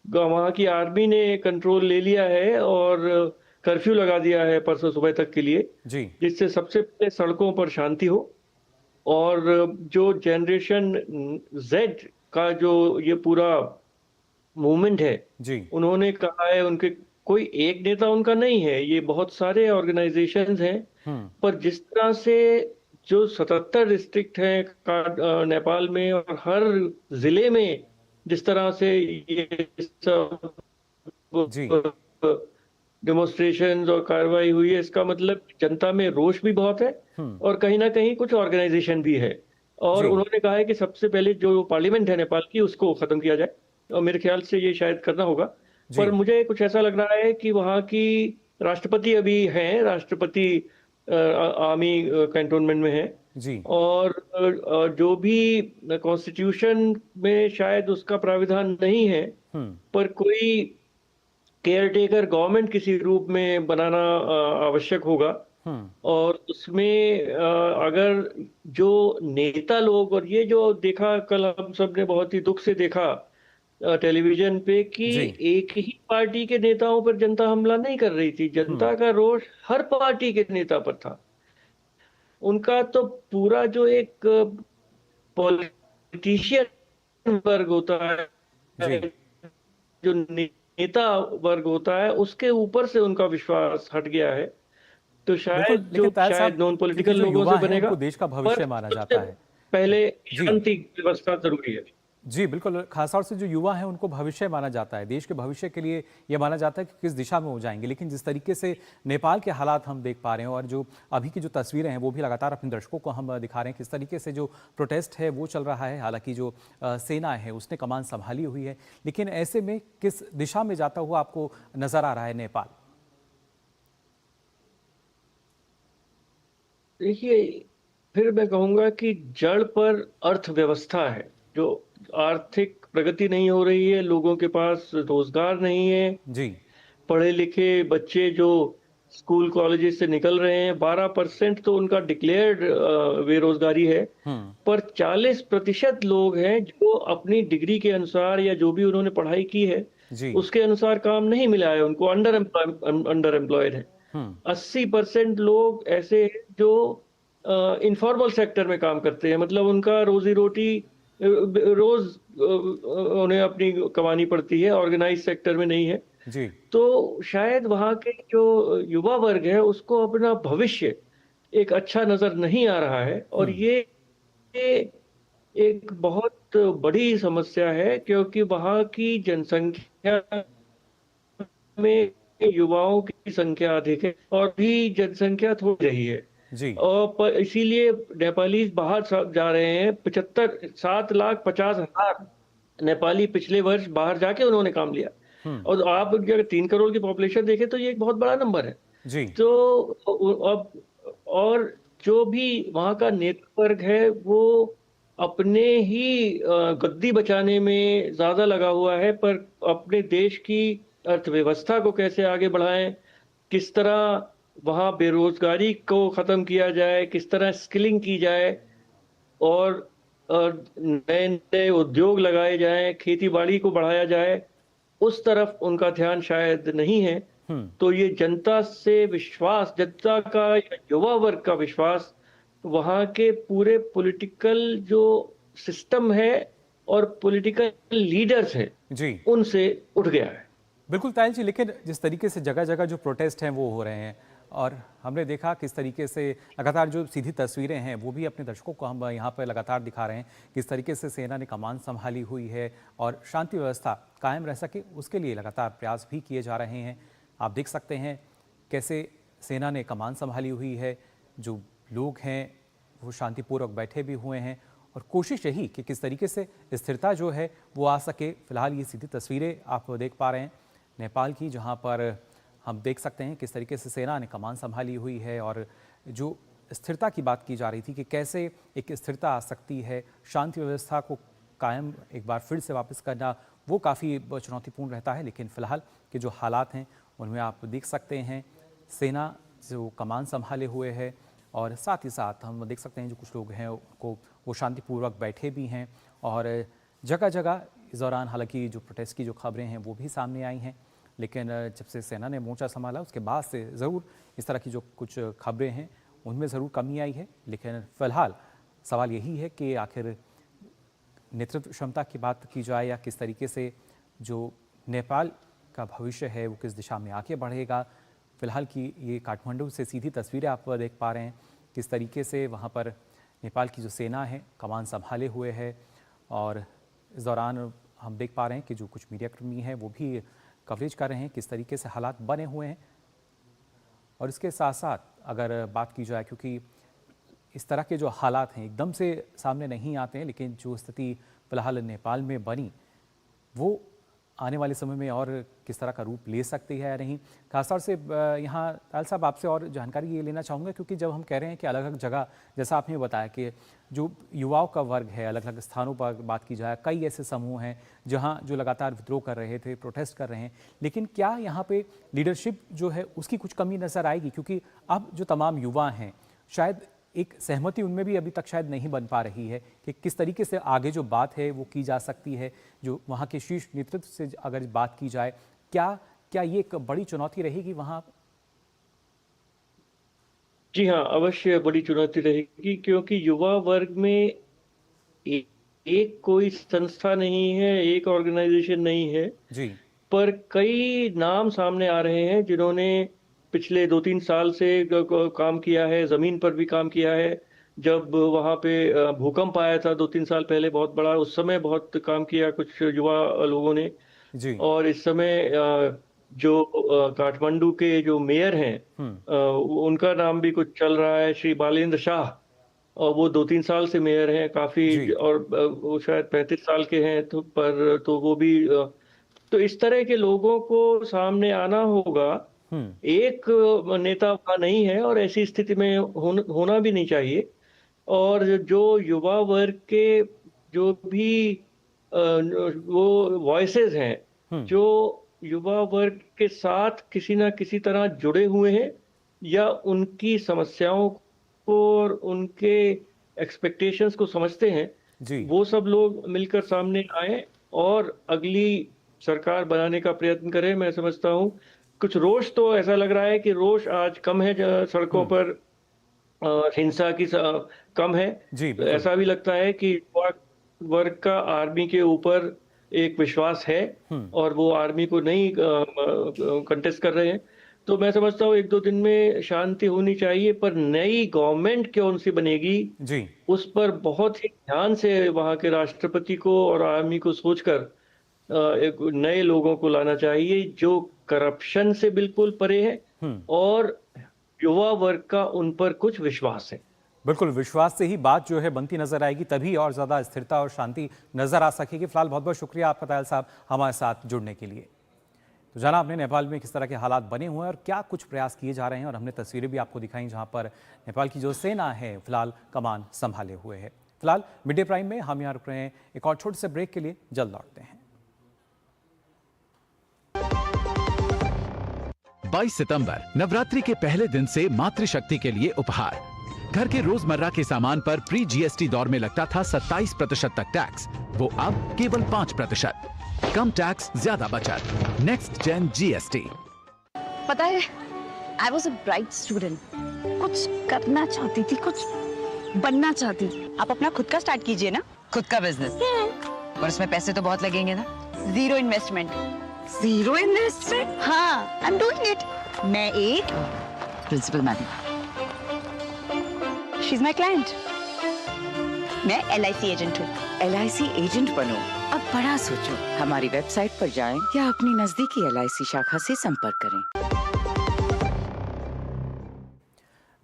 वहां की आर्मी ने कंट्रोल ले लिया है और कर्फ्यू लगा दिया है परसों सुबह तक के लिए जी, जिससे सबसे पहले सड़कों पर शांति हो। और जो जनरेशन जेड का जो ये पूरा मूवमेंट है जी, उन्होंने कहा है, उनके कोई एक नेता उनका नहीं है, ये बहुत सारे ऑर्गेनाइजेशंस हैं, पर जिस तरह से जो 77 डिस्ट्रिक्ट हैं नेपाल में और हर जिले में जिस तरह से ये सब डेमोन्स्ट्रेशन और कार्रवाई हुई है, इसका मतलब जनता में रोष भी बहुत है और कहीं ना कहीं कुछ ऑर्गेनाइजेशन भी है। और उन्होंने कहा है कि सबसे पहले जो पार्लियामेंट है नेपाल की उसको खत्म किया जाए और मेरे ख्याल से ये शायद करना होगा। पर मुझे कुछ ऐसा लग रहा है कि वहाँ की राष्ट्रपति अभी हैं, राष्ट्रपति आर्मी कैंटोनमेंट में है जी, और जो भी कॉन्स्टिट्यूशन में शायद उसका प्राविधान नहीं है, पर कोई केयरटेकर गवर्नमेंट किसी रूप में बनाना आवश्यक होगा। और उसमें अगर जो नेता लोग, और ये जो देखा कल हम सब ने बहुत ही दुख से देखा टेलीविजन पे कि एक ही पार्टी के नेताओं पर जनता हमला नहीं कर रही थी, जनता का रोष हर पार्टी के नेता पर था। उनका तो पूरा जो एक पॉलिटिशियन वर्ग होता है, जो नेता वर्ग होता है, उसके ऊपर से उनका विश्वास हट गया है। तो शायद जो शायद नॉन पॉलिटिकल लोगों से बनेगा, देश का भविष्य माना जाता है, पहले शांति व्यवस्था जरूरी है। जी बिल्कुल, खासतौर से जो युवा हैं उनको भविष्य माना जाता है, देश के भविष्य के लिए ये माना जाता है कि किस दिशा में वो जाएंगे। लेकिन जिस तरीके से नेपाल के हालात हम देख पा रहे हैं और जो अभी की जो तस्वीरें हैं वो भी लगातार अपने दर्शकों को हम दिखा रहे हैं, किस तरीके से जो प्रोटेस्ट है वो चल रहा है। हालांकि जो सेना है उसने कमान संभाली हुई है, लेकिन ऐसे में किस दिशा में जाता हुआ आपको नजर आ रहा है नेपाल? देखिए, फिर मैं कहूँगा कि जड़ पर अर्थव्यवस्था है, जो आर्थिक प्रगति नहीं हो रही है, लोगों के पास रोजगार नहीं है जी, पढ़े लिखे बच्चे जो स्कूल कॉलेजेस से निकल रहे हैं 12% तो उनका डिक्लेयर्ड बेरोजगारी है, पर 40% लोग हैं जो अपनी डिग्री के अनुसार या जो भी उन्होंने पढ़ाई की है उसके अनुसार काम नहीं मिला है, उनको अंडर एम्प्लॉयड है। 80% लोग ऐसे हैं जो इनफॉर्मल सेक्टर में काम करते हैं, मतलब उनका रोजी रोटी रोज उन्हें अपनी कमानी पड़ती है, ऑर्गेनाइज सेक्टर में नहीं है जी। तो शायद वहाँ के जो युवा वर्ग है उसको अपना भविष्य एक अच्छा नजर नहीं आ रहा है और ये एक बहुत बड़ी समस्या है, क्योंकि वहाँ की जनसंख्या में युवाओं की संख्या अधिक है और भी जनसंख्या थोड़ी रही है जी। और इसीलिए नेपालीज बाहर जा रहे हैं। 7,50,000 नेपाली पिछले वर्ष बाहर जाके उन्होंने काम लिया। और आप अगर 3 करोड़ की पॉपुलेशन देखें तो ये एक बहुत बड़ा नंबर है जी। तो अब और जो भी वहाँ का नेतृत्व है वो अपने ही गद्दी बचाने में ज्यादा लगा हुआ है, पर अपने देश की अर्थव्यवस्था को कैसे आगे बढ़ाएं, किस तरह वहाँ बेरोजगारी को खत्म किया जाए, किस तरह स्किलिंग की जाए और नए नए उद्योग लगाए जाएं, खेती बाड़ी को बढ़ाया जाए, उस तरफ उनका ध्यान शायद नहीं है। तो ये जनता से विश्वास, जनता का युवा वर्ग का विश्वास वहाँ के पूरे पॉलिटिकल जो सिस्टम है और पॉलिटिकल लीडर्स हैं जी, उनसे उठ गया है। बिल्कुल तायल जी, लेकिन जिस तरीके से जगह जगह जो प्रोटेस्ट हैं वो हो रहे हैं और हमने देखा किस तरीके से लगातार जो सीधी तस्वीरें हैं वो भी अपने दर्शकों को हम यहाँ पर लगातार दिखा रहे हैं, किस तरीके से सेना ने कमान संभाली हुई है और शांति व्यवस्था कायम रह सके उसके लिए लगातार प्रयास भी किए जा रहे हैं। आप देख सकते हैं कैसे सेना ने कमान संभाली हुई है, जो लोग हैं वो शांतिपूर्वक बैठे भी हुए हैं और कोशिश यही कि किस तरीके से स्थिरता जो है वो आ सके। फिलहाल ये सीधी तस्वीरें आप देख पा रहे हैं नेपाल की, जहां पर हम देख सकते हैं किस तरीके से सेना ने कमान संभाली हुई है और जो स्थिरता की बात की जा रही थी कि कैसे एक स्थिरता आ सकती है, शांति व्यवस्था को कायम एक बार फिर से वापस करना वो काफ़ी चुनौतीपूर्ण रहता है। लेकिन फ़िलहाल के जो हालात हैं उनमें आप देख सकते हैं सेना जो कमान संभाले हुए है और साथ ही साथ हम देख सकते हैं जो कुछ लोग हैं उनको वो शांतिपूर्वक बैठे भी हैं और जगह जगह इस दौरान हालांकि जो प्रोटेस्ट की जो खबरें हैं वो भी सामने आई हैं, लेकिन जब से सेना ने मोर्चा संभाला उसके बाद से ज़रूर इस तरह की जो कुछ खबरें हैं उनमें ज़रूर कमी आई है। लेकिन फ़िलहाल सवाल यही है कि आखिर नेतृत्व क्षमता की बात की जाए या किस तरीके से जो नेपाल का भविष्य है वो किस दिशा में आगे बढ़ेगा। फ़िलहाल की ये काठमांडू से सीधी तस्वीरें आप देख पा रहे हैं किस तरीके से वहाँ पर नेपाल की जो सेना है कमान संभाले हुए है और इस दौरान हम देख पा रहे हैं कि जो कुछ मीडिया कर्मी हैं वो भी कवरेज कर रहे हैं किस तरीके से हालात बने हुए हैं। और इसके साथ साथ अगर बात की जाए, क्योंकि इस तरह के जो हालात हैं एकदम से सामने नहीं आते हैं, लेकिन जो स्थिति फ़िलहाल नेपाल में बनी वो आने वाले समय में और किस तरह का रूप ले सकती है या नहीं। खासतौर से यहाँ तायल साहब आपसे और जानकारी ये लेना चाहूँगा, क्योंकि जब हम कह रहे हैं कि अलग अलग जगह, जैसा आपने बताया कि जो युवाओं का वर्ग है अलग अलग स्थानों पर बात की जाए, कई ऐसे समूह हैं जहाँ जो लगातार विद्रोह कर रहे थे, प्रोटेस्ट कर रहे हैं, लेकिन क्या यहाँ पे लीडरशिप जो है उसकी कुछ कमी नज़र आएगी? क्योंकि अब जो तमाम युवा हैं शायद एक सहमति उनमें भी अभी तक शायद नहीं बन पा रही है कि किस तरीके से आगे जो बात है वो की जा सकती है। जो वहाँ के शीर्ष नेतृत्व से अगर बात की जाए, क्या ये एक बड़ी चुनौती रहेगी वहाँ? जी हाँ, अवश्य बड़ी चुनौती रहेगी, क्योंकि युवा वर्ग में एक कोई संस्था नहीं है, एक ऑर्गेनाइजेशन नहीं है जी, पर कई नाम सामने आ रहे हैं जिन्होंने पिछले 2-3 साल से काम किया है, जमीन पर भी काम किया है। जब वहाँ पे भूकंप आया था 2-3 साल पहले बहुत बड़ा, उस समय बहुत काम किया कुछ युवा लोगों ने जी, और इस समय जो काठमांडू के जो मेयर हैं उनका नाम भी कुछ चल रहा है, श्री बालेंद्र शाह, और वो 2-3 साल से मेयर हैं काफी, और वो शायद 35 साल के हैं, तो वो भी तो इस तरह के लोगों को सामने आना होगा। एक नेता वहाँ नहीं है और ऐसी स्थिति में होना भी नहीं चाहिए। और जो युवा वर्ग के जो भी वो वॉइसेस हैं, जो युवा वर्ग के साथ किसी ना किसी तरह जुड़े हुए हैं या उनकी समस्याओं को और उनके एक्सपेक्टेशंस को समझते हैं, वो सब लोग मिलकर सामने आए और अगली सरकार बनाने का प्रयत्न करें। मैं समझता हूँ कुछ रोष, तो ऐसा लग रहा है कि रोष आज कम है सड़कों पर, हिंसा की कम है। ऐसा भी लगता है कि वर्ग का आर्मी के ऊपर एक विश्वास है और वो आर्मी को नहीं कंटेस्ट कर रहे हैं। तो मैं समझता हूँ 1-2 दिन में शांति होनी चाहिए, पर नई गवर्नमेंट कौन सी बनेगी उस पर बहुत ही ध्यान से वहाँ के राष्ट्रपति को और आर्मी को सोचकर एक नए लोगों को लाना चाहिए जो करप्शन से बिल्कुल परे है और युवा वर्ग का उन पर कुछ विश्वास है। बिल्कुल, विश्वास से ही बात जो है बनती नजर आएगी, तभी और ज्यादा स्थिरता और शांति नजर आ सकेगी। फिलहाल बहुत बहुत शुक्रिया आपका तायल साहब हमारे साथ जुड़ने के लिए। तो जाना आपने नेपाल में किस तरह के हालात बने हुए हैं और क्या कुछ प्रयास किए जा रहे हैं, और हमने तस्वीरें भी आपको दिखाई जहां पर नेपाल की जो सेना है फिलहाल कमान संभाले हुए है। फिलहाल मिड डे प्राइम में हम यहाँ रुक रहे हैं, एक और छोटे से ब्रेक के लिए जल्द लौटते हैं। 22 सितंबर नवरात्रि के पहले दिन से मातृशक्ति के लिए उपहार। घर के रोजमर्रा के सामान पर प्री जीएसटी दौर में लगता था 27% तक टैक्स, वो अब केवल 5%। कम टैक्स, ज्यादा बचत। Next gen GST. पता है, I was a bright student. कुछ करना चाहती थी, कुछ बनना चाहती थी। आप अपना खुद का स्टार्ट कीजिए ना, खुद का बिजनेस। पर उसमें पैसे तो बहुत लगेंगे ना। Zero investment. Zero investment? हाँ, आई एम डूइंग इट। मैं एक principal madam, she is my client. मैं LIC एजेंट हूँ। LIC एजेंट बनो, अब बड़ा सोचो। हमारी वेबसाइट पर जाएं या अपनी नजदीकी LIC शाखा से संपर्क करें।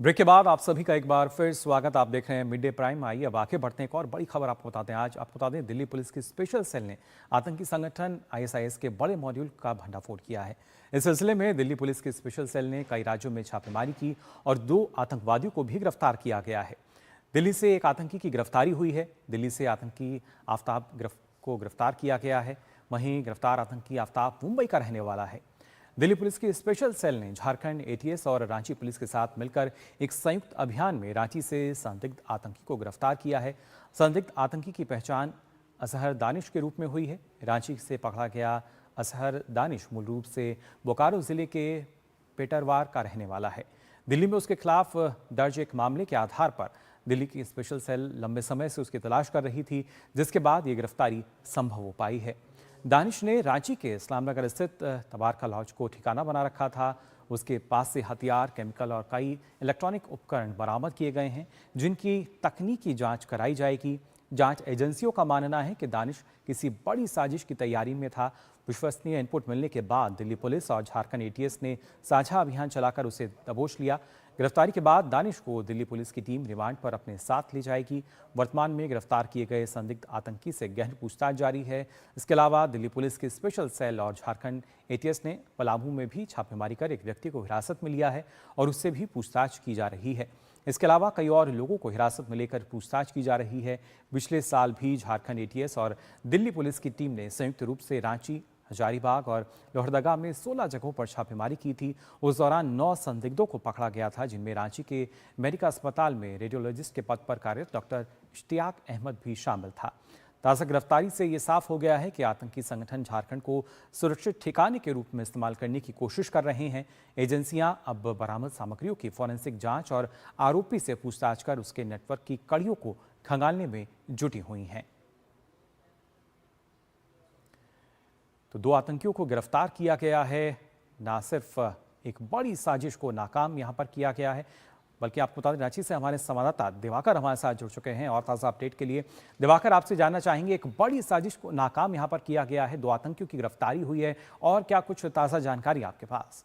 ब्रेक के बाद आप सभी का एक बार फिर स्वागत। आप देख रहे हैं मिड डे प्राइम। आइए अब आगे बढ़ते हैं, एक और बड़ी खबर आपको बताते हैं। आज आपको बता दें, दिल्ली पुलिस की स्पेशल सेल ने आतंकी संगठन ISIS के बड़े मॉड्यूल का भंडाफोड़ किया है। इस सिलसिले में दिल्ली पुलिस की स्पेशल सेल ने कई राज्यों में छापेमारी की और 2 आतंकवादियों को भी गिरफ्तार किया गया है। दिल्ली से एक आतंकी की गिरफ्तारी हुई है। दिल्ली से आतंकी आफ्ताब को गिरफ्तार किया गया है। वहीं गिरफ्तार आतंकी आफ्ताब मुंबई का रहने वाला है। दिल्ली पुलिस की स्पेशल सेल ने झारखंड ATS और रांची पुलिस के साथ मिलकर एक संयुक्त अभियान में रांची से संदिग्ध आतंकी को गिरफ्तार किया है। संदिग्ध आतंकी की पहचान असहर दानिश के रूप में हुई है। रांची से पकड़ा गया असहर दानिश मूल रूप से बोकारो जिले के पेटरवार का रहने वाला है। दिल्ली में उसके खिलाफ दर्ज एक मामले के आधार पर दिल्ली की स्पेशल सेल लंबे समय से उसकी तलाश कर रही थी, जिसके बाद ये गिरफ्तारी संभव हो पाई है। दानिश ने रांची के इस्लामनगर स्थित तबारका लॉज को ठिकाना बना रखा था। उसके पास से हथियार, केमिकल और कई इलेक्ट्रॉनिक उपकरण बरामद किए गए हैं, जिनकी तकनीकी जांच कराई जाएगी। जांच एजेंसियों का मानना है कि दानिश किसी बड़ी साजिश की तैयारी में था। विश्वसनीय इनपुट मिलने के बाद दिल्ली पुलिस और झारखंड ATS ने साझा अभियान चलाकर उसे दबोच लिया। गिरफ्तारी के बाद दानिश को दिल्ली पुलिस की टीम रिमांड पर अपने साथ ले जाएगी। वर्तमान में गिरफ्तार किए गए संदिग्ध आतंकी से गहन पूछताछ जारी है। इसके अलावा दिल्ली पुलिस की स्पेशल सेल और झारखंड ATS ने पलामू में भी छापेमारी कर एक व्यक्ति को हिरासत में लिया है और उससे भी पूछताछ की जा रही है। इसके अलावा कई और लोगों को हिरासत में लेकर पूछताछ की जा रही है। पिछले साल भी झारखंड ATS और दिल्ली पुलिस की टीम ने संयुक्त रूप से रांची, हजारीबाग और लोहरदगा में 16 जगहों पर छापेमारी की थी। उस दौरान 9 संदिग्धों को पकड़ा गया था, जिनमें रांची के मेडिका अस्पताल में रेडियोलॉजिस्ट के पद पर कार्यरत डॉक्टर इश्तियाक अहमद भी शामिल था। ताज़ा गिरफ्तारी से ये साफ हो गया है कि आतंकी संगठन झारखंड को सुरक्षित ठिकाने के रूप में इस्तेमाल करने की कोशिश कर रहे हैं। एजेंसियां अब बरामद सामग्रियों की फॉरेंसिक जांच और आरोपी से पूछताछ कर उसके नेटवर्क की कड़ियों को खंगालने में जुटी हुई हैं। तो 2 आतंकियों को गिरफ्तार किया गया है। ना सिर्फ एक बड़ी साजिश को नाकाम यहां पर किया गया है, बल्कि आपको बता दें, रांची से हमारे संवाददाता दिवाकर हमारे साथ जुड़ चुके हैं और ताज़ा अपडेट के लिए। दिवाकर, आपसे जानना चाहेंगे, एक बड़ी साजिश को नाकाम यहां पर किया गया है, 2 आतंकियों की गिरफ्तारी हुई है, और क्या कुछ ताज़ा जानकारी आपके पास?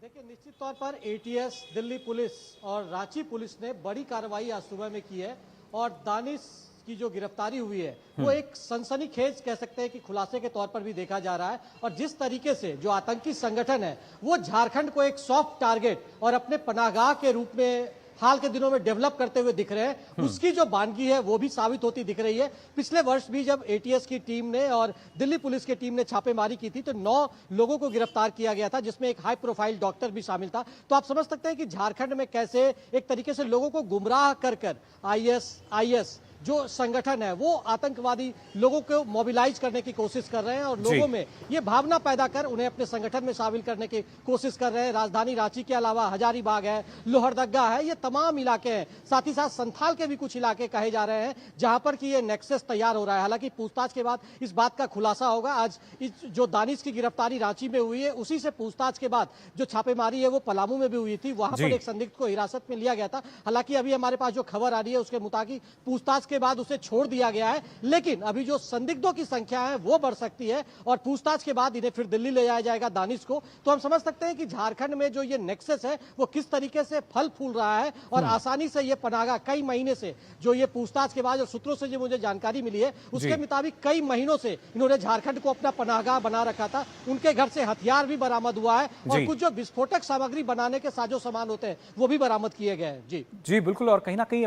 देखिए, निश्चित तौर पर ATS, दिल्ली पुलिस और रांची पुलिस ने बड़ी कार्रवाई आज सुबह में की है और दानिश की जो गिरफ्तारी हुई है वो एक सनसनीखेज कह सकते हैं कि खुलासे के तौर पर भी देखा जा रहा है। और जिस तरीके से जो आतंकी संगठन है वो झारखंड को एक सॉफ्ट टारगेट और अपने पनाहगाह के रूप में हाल के दिनों में डेवलप करते हुए दिख रहे हैं, उसकी जो बानगी है वो भी साबित होती दिख रही है। पिछले वर्ष भी जब ATS की टीम ने और दिल्ली पुलिस की टीम ने छापेमारी की थी तो 9 लोगों को गिरफ्तार किया गया था, जिसमें एक हाई प्रोफाइल डॉक्टर भी शामिल था। तो आप समझ सकते हैं कि झारखंड में कैसे एक तरीके से लोगों को गुमराह कर IS जो संगठन है वो आतंकवादी लोगों को मोबिलाइज करने की कोशिश कर रहे हैं और लोगों में ये भावना पैदा कर उन्हें अपने संगठन में शामिल करने की कोशिश कर रहे हैं। राजधानी रांची के अलावा हजारीबाग है, लोहरदगा है, ये तमाम इलाके हैं। साथ ही साथ संथाल के भी कुछ इलाके कहे जा रहे हैं जहां पर कि ये नेक्सस तैयार हो रहा है। हालांकि पूछताछ के बाद इस बात का खुलासा होगा। आज जो दानिश की गिरफ्तारी रांची में हुई है, उसी से पूछताछ के बाद जो छापेमारी है वो पलामू में भी हुई थी, वहां पर एक संदिग्ध को हिरासत में लिया गया था। हालांकि अभी हमारे पास जो खबर आ रही है उसके मुताबिक पूछताछ के बाद उसे छोड़ दिया गया है, लेकिन अभी जो संदिग्धों की संख्या है वो बढ़ सकती है और पूछताछ के बाद इन्हें फिर दिल्ली ले जाया जाएगा दानिश को। तो हम समझ सकते हैं कि झारखंड में जो ये नेक्सस है वो किस तरीके से फल फूल रहा है और आसानी से ये पनागा कई महीने से, जो ये पूछताछ के बाद और सूत्रों से जो मुझे जानकारी मिली है उसके मुताबिक कई महीनों से इन्होंने झारखंड को अपना पनागा बना रखा था। उनके घर से हथियार भी बरामद हुआ है और कुछ जो विस्फोटक सामग्री बनाने के साजो सामान होते हैं वो भी बरामद किए गए हैं। जी बिल्कुल। और कहीं ना कहीं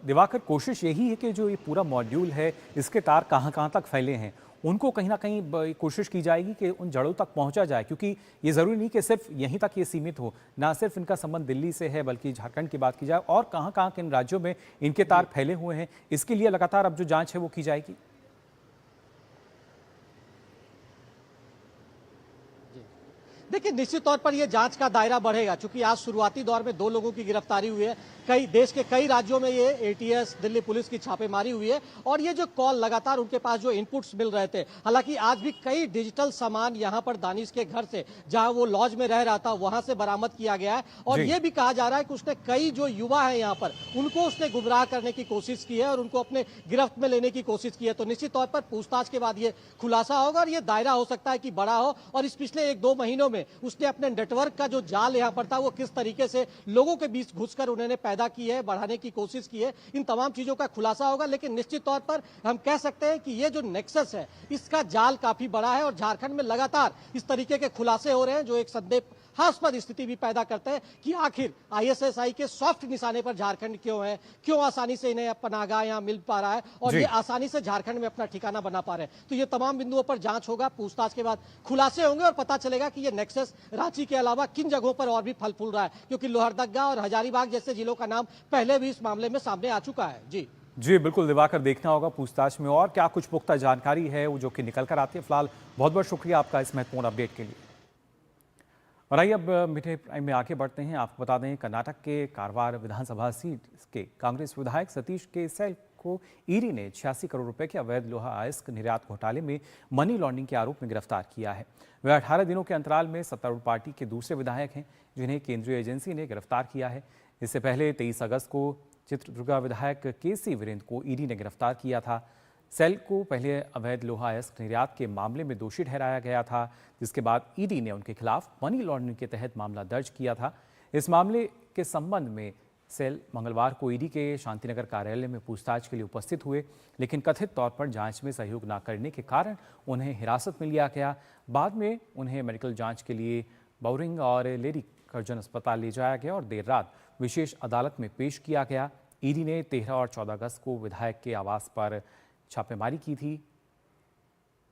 दिवाकर कोशिश यही है कि जो ये पूरा मॉड्यूल है इसके तार कहां तक फैले हैं उनको कहीं ना कहीं कोशिश की जाएगी कि उन जड़ों तक पहुंचा जाए, क्योंकि ये जरूरी नहीं कि सिर्फ यहीं तक ये सीमित हो, ना सिर्फ इनका संबंध दिल्ली से है बल्कि झारखंड की बात की जाए और कहां किन राज्यों में इनके तार फैले हुए हैं, इसके लिए लगातार अब जो जांच है वो की जाएगी। देखिए, निश्चित तौर पर यह जांच का दायरा बढ़ेगा, क्योंकि आज शुरुआती दौर में 2 लोगों की गिरफ्तारी हुई है। देश के कई राज्यों में ये एटीएस दिल्ली पुलिस की छापेमारी हुई है और ये जो कॉल लगातार उनके पास जो इनपुट्स मिल रहे थे, हालांकि आज भी कई डिजिटल सामान यहां पर दानिश के घर से, जहां वो लॉज में रह रहा था, वहां से बरामद किया गया है। और ये भी कहा जा रहा है कि उसने कई जो युवा है यहाँ पर उनको उसने गुमराह करने की कोशिश की है और उनको अपने गिरफ्त में लेने की कोशिश की है। तो निश्चित तौर पर पूछताछ के बाद ये खुलासा होगा और ये दायरा हो सकता है कि बड़ा हो। और इस पिछले 1-2 महीनों में उसने अपने नेटवर्क का जो जाल यहाँ पर था वो किस तरीके से लोगों के बीच घुसकर उन्होंने पैदा की है, बढ़ाने की कोशिश की है, इन तमाम चीजों का खुलासा होगा। लेकिन निश्चित तौर पर हम कह सकते हैं कि ये जो नेक्सस है इसका जाल काफी बड़ा है और झारखंड में लगातार इस तरीके के खुलासे हो रहे हैं जो एक संदेहास्पद स्थिति भी पैदा करते हैं कि आखिर आईएसआई के सॉफ्ट निशाने पर झारखंड क्यों है, क्यों आसानी से इन्हें पनागा यहाँ मिल पा रहा है और ये आसानी से झारखंड में अपना ठिकाना बना पा रहे हैं। तो ये तमाम बिंदुओं पर जांच होगा, पूछताछ के बाद खुलासे होंगे और पता चलेगा कि ये नेक्सस रांची के अलावा किन जगहों पर और भी फल फूल रहा है, क्योंकि लोहरदगा और हजारीबाग जैसे जिलों का नाम पहले भी इस मामले में सामने आ चुका है। जी बिल्कुल दिवाकर, देखना होगा पूछताछ में और क्या कुछ पुख्ता जानकारी है वो जो कि निकल कर आती है। फिलहाल बहुत बहुत शुक्रिया आपका इस महत्वपूर्ण अपडेट के लिए। और आइए अब मीठे प्राइम में आगे बढ़ते हैं। आपको बता दें, कर्नाटक के कारवार विधानसभा सीट के कांग्रेस विधायक सतीश के सैल को ईडी ने 86 करोड़ रुपए के अवैध लोहा अयस्क निर्यात घोटाले में मनी लॉन्ड्रिंग के आरोप में गिरफ्तार किया है। वे 18 दिनों के अंतराल में सत्तारूढ़ पार्टी के दूसरे विधायक हैं जिन्हें केंद्रीय एजेंसी ने गिरफ्तार किया है। इससे पहले 23 अगस्त को चित्रदुर्गा विधायक केसी वीरेंद्र को ईडी ने गिरफ्तार किया था। सेल को पहले अवैध लोहा अयस्क निर्यात के मामले में दोषी ठहराया गया था, जिसके बाद ईडी ने उनके खिलाफ मनी लॉन्ड्रिंग के तहत मामला दर्ज किया था। इस मामले के संबंध में सेल मंगलवार को ईडी के शांतिनगर कार्यालय में पूछताछ के लिए उपस्थित हुए, लेकिन कथित तौर पर जांच में सहयोग न करने के कारण उन्हें हिरासत में लिया गया। बाद में उन्हें मेडिकल जांच के लिए बाउरिंग और लेडी कर्जन अस्पताल ले जाया गया और देर रात विशेष अदालत में पेश किया गया। ईडी ने 13 और 14 अगस्त को विधायक के आवास पर छापेमारी की थी।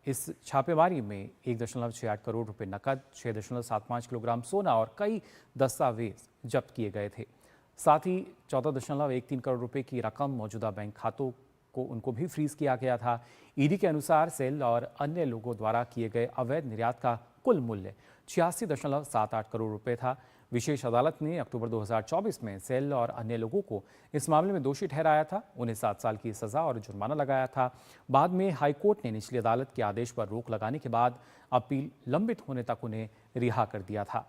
इस छापेमारी में 1.68 करोड़ रुपए नकद, 6.75 किलोग्राम सोना और कई दस्तावेज जब्त किए गए थे। साथ ही 14.13 करोड़ रुपए की रकम मौजूदा बैंक खातों को उनको भी फ्रीज किया गया था। ईडी के अनुसार सेल और अन्य लोगों द्वारा किए गए अवैध निर्यात का कुल मूल्य 86.78 करोड़ रुपए था। विशेष अदालत ने अक्टूबर 2024 में सेल और अन्य लोगों को इस मामले में दोषी ठहराया था। उन्हें 7 साल की सजा और जुर्माना लगाया था। बाद में हाईकोर्ट ने निचली अदालत के आदेश पर रोक लगाने के बाद अपील लंबित होने तक उन्हें रिहा कर दिया था।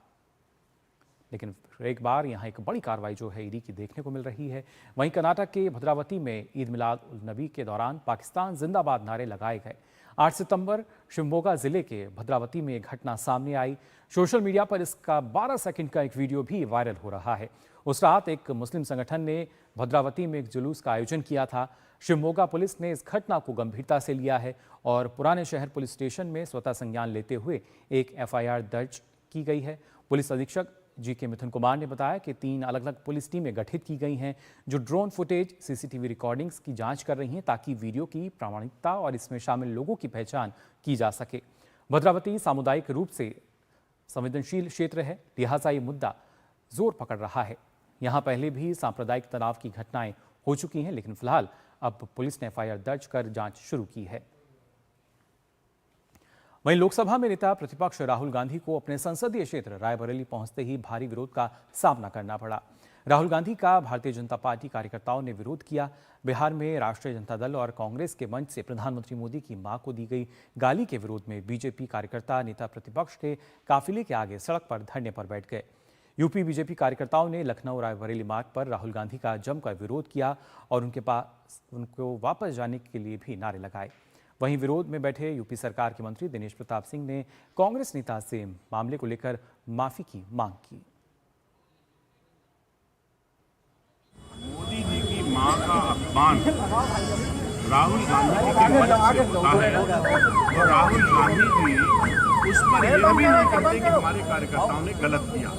लेकिन एक बार यहाँ एक बड़ी कार्रवाई जो है ईडी की देखने को मिल रही है। वहीं कर्नाटक के भद्रावती में ईद मिलाद उल नबी के दौरान पाकिस्तान जिंदाबाद नारे लगाए गए। 8 सितंबर शिवमोगा जिले के भद्रावती में एक घटना सामने आई। सोशल मीडिया पर इसका 12 सेकंड का एक वीडियो भी वायरल हो रहा है। उस रात एक मुस्लिम संगठन ने भद्रावती में एक जुलूस का आयोजन किया था। शिवमोगा पुलिस ने इस घटना को गंभीरता से लिया है और पुराने शहर पुलिस स्टेशन में स्वतः संज्ञान लेते हुए एक एफआईआर दर्ज की गई है। पुलिस अधीक्षक जीके मिथुन कुमार ने बताया कि 3 अलग अलग पुलिस टीमें गठित की गई हैं जो ड्रोन फुटेज, सीसीटीवी रिकॉर्डिंग्स की जांच कर रही हैं ताकि वीडियो की प्रामाणिकता और इसमें शामिल लोगों की पहचान की जा सके। भद्रावती सामुदायिक रूप से संवेदनशील क्षेत्र है, लिहाजा ये मुद्दा जोर पकड़ रहा है। यहाँ पहले भी सांप्रदायिक तनाव की घटनाएं हो चुकी हैं, लेकिन फिलहाल अब पुलिस ने एफआईआर दर्ज कर जांच शुरू की है। वहीं लोकसभा में नेता प्रतिपक्ष राहुल गांधी को अपने संसदीय क्षेत्र रायबरेली पहुंचते ही भारी विरोध का सामना करना पड़ा। राहुल गांधी का भारतीय जनता पार्टी कार्यकर्ताओं ने विरोध किया। बिहार में राष्ट्रीय जनता दल और कांग्रेस के मंच से प्रधानमंत्री मोदी की मां को दी गई गाली के विरोध में बीजेपी कार्यकर्ता नेता प्रतिपक्ष के काफिले के आगे सड़क पर धरने पर बैठ गए। यूपी बीजेपी कार्यकर्ताओं ने लखनऊ रायबरेली मार्ग पर राहुल गांधी का जमकर विरोध किया और उनको वापस जाने के लिए भी नारे लगाए। वहीं विरोध में बैठे यूपी सरकार के मंत्री दिनेश प्रताप सिंह ने कांग्रेस नेता से मामले को लेकर माफी की मांग की। मोदी जी की मां का अपमान राहुल गांधी जी के मंच से होता है और राहुल गांधी जी उस पर यह भी नहीं करते कि हमारे कार्यकर्ताओं ने गलत किया।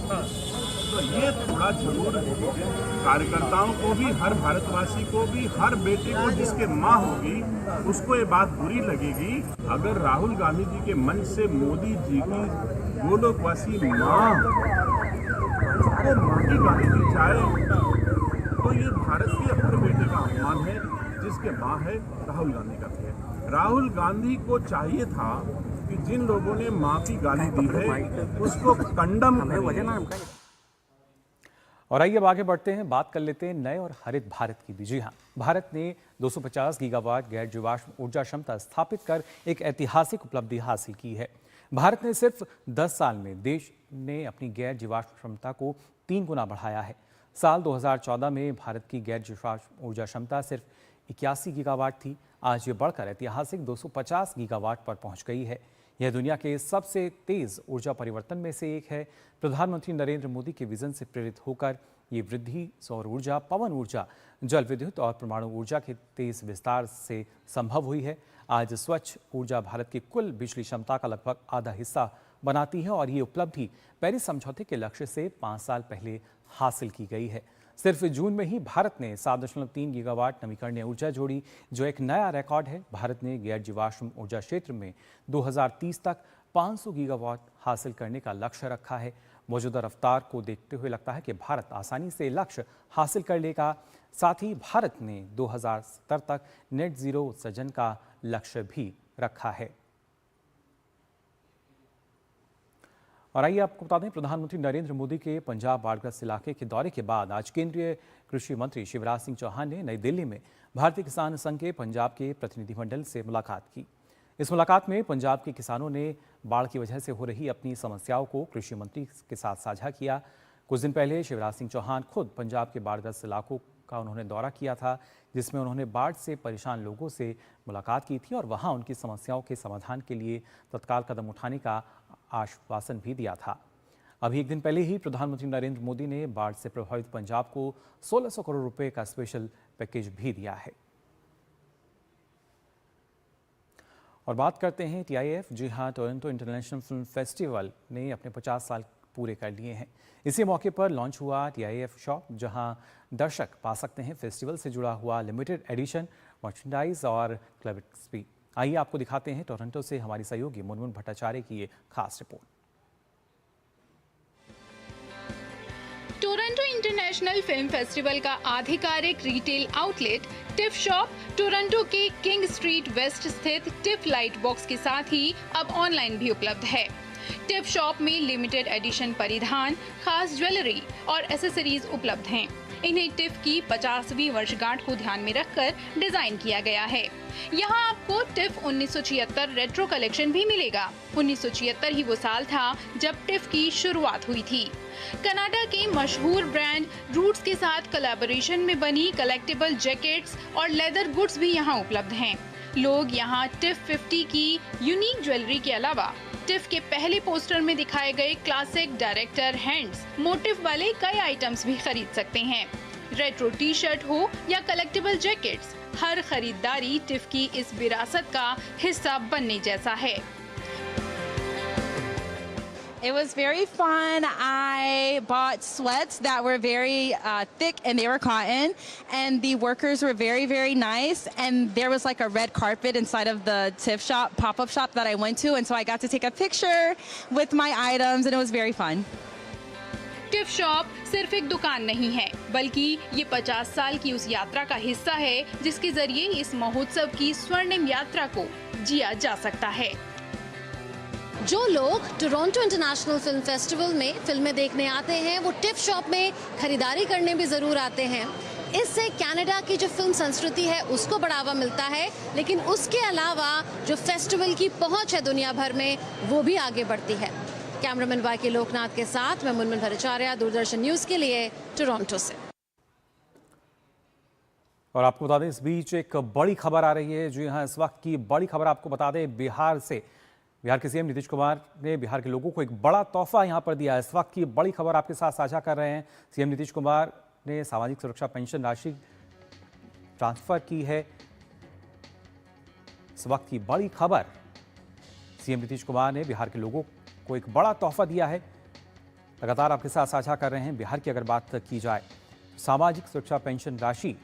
तो ये थोड़ा जरूर कार्यकर्ताओं को भी, हर भारतवासी को भी, हर बेटे को जिसके माँ होगी उसको ये बात बुरी लगेगी अगर राहुल गांधी जी के मंच से मोदी जी की गोलोकवासी माँ को माँ की गाली दी जाए तो ये भारत के अपने बेटे का अपमान है जिसके माँ है राहुल गांधी का है। राहुल गांधी को चाहिए था कि जिन लोगों ने माँ की गाली दी है उसको कंडम करें। और आइए अब आगे बढ़ते हैं, बात कर लेते हैं नए और हरित भारत की भी। जी हाँ, भारत ने 250 गीगावाट गैर जीवाश्म ऊर्जा क्षमता स्थापित कर एक ऐतिहासिक उपलब्धि हासिल की है। भारत ने सिर्फ 10 साल में देश ने अपनी गैर जीवाश्म क्षमता को 3 गुना बढ़ाया है। साल 2014 में भारत की गैर जीवाश्म ऊर्जा क्षमता सिर्फ 81 गीगावाट थी। आज ये बढ़कर ऐतिहासिक 250 गीगावाट पर पहुंच गई है। यह दुनिया के सबसे तेज ऊर्जा परिवर्तन में से एक है। प्रधानमंत्री नरेंद्र मोदी के विजन से प्रेरित होकर ये वृद्धि सौर ऊर्जा, पवन ऊर्जा, जल विद्युत और परमाणु ऊर्जा के तेज विस्तार से संभव हुई है। आज स्वच्छ ऊर्जा भारत की कुल बिजली क्षमता का लगभग आधा हिस्सा बनाती है और ये उपलब्धि पेरिस समझौते के लक्ष्य से 5 साल पहले हासिल की गई है। सिर्फ जून में ही भारत ने 7.3 गीगावाट नवीकरणीय ऊर्जा जोड़ी, जो एक नया रिकॉर्ड है। भारत ने गैर जीवाश्म ऊर्जा क्षेत्र में 2030 तक 500 गीगावाट हासिल करने का लक्ष्य रखा है। मौजूदा रफ्तार को देखते हुए लगता है कि भारत आसानी से लक्ष्य हासिल कर लेगा। साथ ही भारत ने 2070 तक नेट जीरो उत्सर्जन का लक्ष्य भी रखा है। और आइए आपको बता दें, प्रधानमंत्री नरेंद्र मोदी के पंजाब बाढ़ग्रस्त इलाके के दौरे के बाद आज केंद्रीय कृषि मंत्री शिवराज सिंह चौहान ने नई दिल्ली में भारतीय किसान संघ के पंजाब के प्रतिनिधिमंडल से मुलाकात की। इस मुलाकात में पंजाब के किसानों ने बाढ़ की वजह से हो रही अपनी समस्याओं को कृषि मंत्री के साथ साझा किया। कुछ दिन पहले शिवराज सिंह चौहान खुद पंजाब के बाढ़ग्रस्त इलाकों का उन्होंने दौरा किया था, जिसमें उन्होंने बाढ़ से परेशान लोगों से मुलाकात की थी और वहां उनकी समस्याओं के समाधान के लिए तत्काल कदम उठाने का आश्वासन भी दिया था। अभी एक दिन पहले ही प्रधानमंत्री नरेंद्र मोदी ने बाढ़ से प्रभावित पंजाब को 1600 करोड़ रुपए का स्पेशल पैकेज भी दिया है। और बात करते हैं TIF। जी हाँ, टोरंटो इंटरनेशनल फिल्म फेस्टिवल ने अपने 50 साल पूरे कर लिए हैं। इसी मौके पर लॉन्च हुआ TIF शॉप, जहां दर्शक पा सकते हैं फेस्टिवल से जुड़ा हुआ लिमिटेड एडिशन मर्चेंडाइज और क्लबिट्स भी। आइए आपको दिखाते हैं टोरंटो से हमारी सहयोगी मुनमुन भट्टाचार्य की ये खास report. Toronto international film festival का आधिकारिक retail outlet tiff shop Toronto के किंग स्ट्रीट वेस्ट स्थित टिफ लाइट बॉक्स के साथ ही अब ऑनलाइन भी उपलब्ध है। टिफ शॉप में लिमिटेड एडिशन परिधान, खास ज्वेलरी और एसेसरीज उपलब्ध हैं। इन्हें टिफ की 50वीं वर्षगांठ को ध्यान में रखकर डिजाइन किया गया है। यहाँ आपको टिफ 1976 रेट्रो कलेक्शन भी मिलेगा। 1976 ही वो साल था जब टिफ की शुरुआत हुई थी। कनाडा के मशहूर ब्रांड रूट्स के साथ कोलैबोरेशन में बनी कलेक्टिबल जैकेट्स और लेदर गुड्स भी यहाँ उपलब्ध हैं। लोग यहाँ टिफ 50 की यूनिक ज्वेलरी के अलावा टिफ के पहले पोस्टर में दिखाए गए क्लासिक डायरेक्टर हैंड्स मोटिव वाले कई आइटम्स भी खरीद सकते हैं। रेट्रो टी शर्ट हो या कलेक्टिबल जैकेट्स, हर खरीदारी टिफ की इस विरासत का हिस्सा बनने जैसा है। It was very fun. I bought sweats that were very thick and they were cotton, and the workers were very, very nice, and there was like a red carpet inside of the TIF shop, pop-up shop that I went to, and so I got to take a picture with my items and it was very fun. Tiff shop सिर्फ एक दुकान नहीं है, बल्कि ये 50 साल की उस यात्रा का हिस्सा है जिसके जरिए इस महोत्सव की स्वर्णिम यात्रा को जिया जा सकता है। जो लोग टोरंटो इंटरनेशनल फिल्म फेस्टिवल में फिल्में देखने आते हैं, वो टिफ शॉप में खरीदारी करने भी ज़रूर आते हैं। इससे कनाडा की जो फिल्म संस्कृति है उसको बढ़ावा मिलता है, लेकिन उसके अलावा जो फेस्टिवल की पहुंच है दुनिया भर में, वो भी आगे बढ़ती है। कैमरामैन वाई लोकनाथ के साथ मैं मुनमुन भट्टाचार्य, दूरदर्शन न्यूज के लिए टोरंटो से। और आपको बता दें इस बीच एक बड़ी खबर आ रही है। जी हाँ, इस वक्त की बड़ी खबर आपको बता दें बिहार से। बिहार के सीएम नीतीश कुमार ने बिहार के लोगों को एक बड़ा तोहफा यहां पर दिया है। इस वक्त की बड़ी खबर आपके साथ साझा कर रहे हैं। सीएम नीतीश कुमार ने सामाजिक सुरक्षा पेंशन राशि ट्रांसफर की है। इस वक्त की बड़ी खबर, सीएम नीतीश कुमार ने बिहार के लोगों को एक बड़ा तोहफा दिया है। लगातार आपके साथ साझा कर रहे हैं। बिहार की अगर बात की जाए, सामाजिक सुरक्षा पेंशन राशि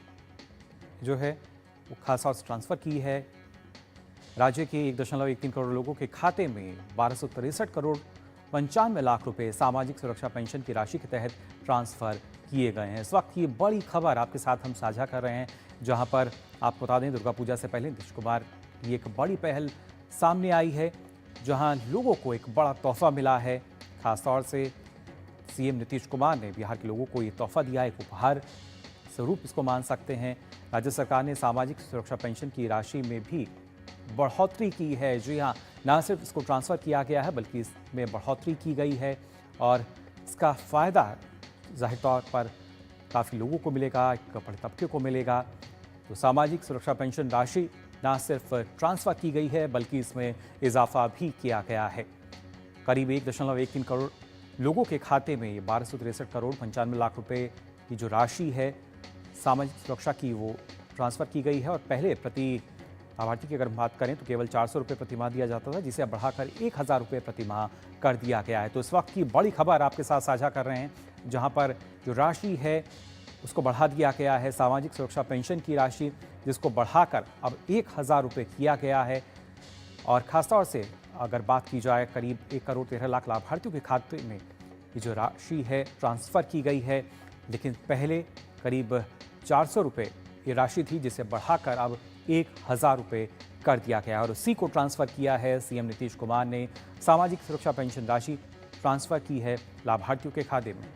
जो है वो खास तौर से ट्रांसफर की है। राज्य के 1.13 करोड़ लोगों के खाते में 1263 करोड़ 95 लाख रुपए सामाजिक सुरक्षा पेंशन की राशि के तहत ट्रांसफर किए गए हैं। इस वक्त की बड़ी खबर आपके साथ हम साझा कर रहे हैं, जहां पर आपको बता दें दुर्गा पूजा से पहले नीतीश कुमार की एक बड़ी पहल सामने आई है, जहां लोगों को एक बड़ा तोहफा मिला है। खासतौर से सीएम नीतीश कुमार ने बिहार के लोगों को ये तोहफा दिया, एक उपहार स्वरूप इसको मान सकते हैं। राज्य सरकार ने सामाजिक सुरक्षा पेंशन की राशि में भी बढ़ोतरी की है। जी हाँ, न सिर्फ इसको ट्रांसफ़र किया गया है बल्कि इसमें बढ़ोतरी की गई है और इसका फ़ायदा जाहिर तौर पर काफ़ी लोगों को मिलेगा, एक बड़े तबके को मिलेगा। तो सामाजिक सुरक्षा पेंशन राशि न सिर्फ ट्रांसफ़र की गई है बल्कि इसमें इजाफा भी किया गया है। करीब 1.13 करोड़ लोगों के खाते में 1263 करोड़ 95 लाख रुपए की जो राशि है सामाजिक सुरक्षा की वो ट्रांसफ़र की गई है। और पहले प्रति लाभार्थी की अगर बात करें तो केवल 400 रुपये प्रति माह दिया जाता था, जिसे अब बढ़ाकर 1000 रुपये प्रति माह कर दिया गया है। तो इस वक्त की बड़ी खबर आपके साथ साझा कर रहे हैं, जहां पर जो राशि है उसको बढ़ा दिया गया है। सामाजिक सुरक्षा पेंशन की राशि जिसको बढ़ाकर अब 1000 रुपये किया गया है। और ख़ासतौर से अगर बात की जाए, करीब 1 करोड़ 13 लाख लाभार्थियों के खाते में ये जो राशि है ट्रांसफ़र की गई है। लेकिन पहले करीब 400 रुपये ये राशि थी, जिसे बढ़ाकर अब 1000 रुपये कर दिया गया और उसी को ट्रांसफ़र किया है। सीएम नीतीश कुमार ने सामाजिक सुरक्षा पेंशन राशि ट्रांसफ़र की है लाभार्थियों के खाते में।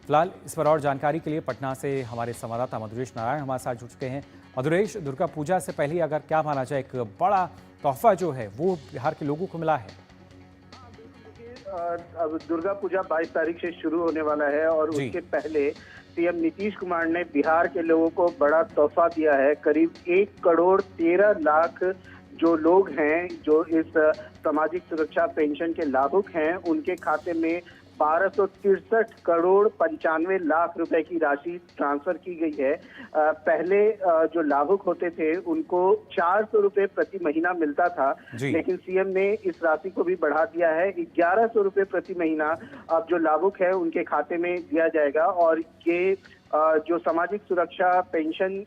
फिलहाल इस पर और जानकारी के लिए पटना से हमारे संवाददाता मधुरेश नारायण हमारे साथ जुड़ चुके हैं। मधुरेश, दुर्गा पूजा से पहले अगर क्या माना जाए, एक बड़ा तोहफा जो है वो बिहार के लोगों को मिला है। अब दुर्गा पूजा 22 तारीख से शुरू होने वाला है और उसके पहले सीएम नीतीश कुमार ने बिहार के लोगों को बड़ा तोहफा दिया है। करीब 1 करोड़ 13 लाख जो लोग हैं जो इस सामाजिक सुरक्षा पेंशन के लाभुक हैं, उनके खाते में 1263 करोड़ 95 लाख रुपए की राशि ट्रांसफर की गई है। पहले जो लाभुक होते थे उनको 400 रुपए प्रति महीना मिलता था, लेकिन सीएम ने इस राशि को भी बढ़ा दिया है। 1100 रुपए प्रति महीना अब जो लाभुक है उनके खाते में दिया जाएगा। और ये जो सामाजिक सुरक्षा पेंशन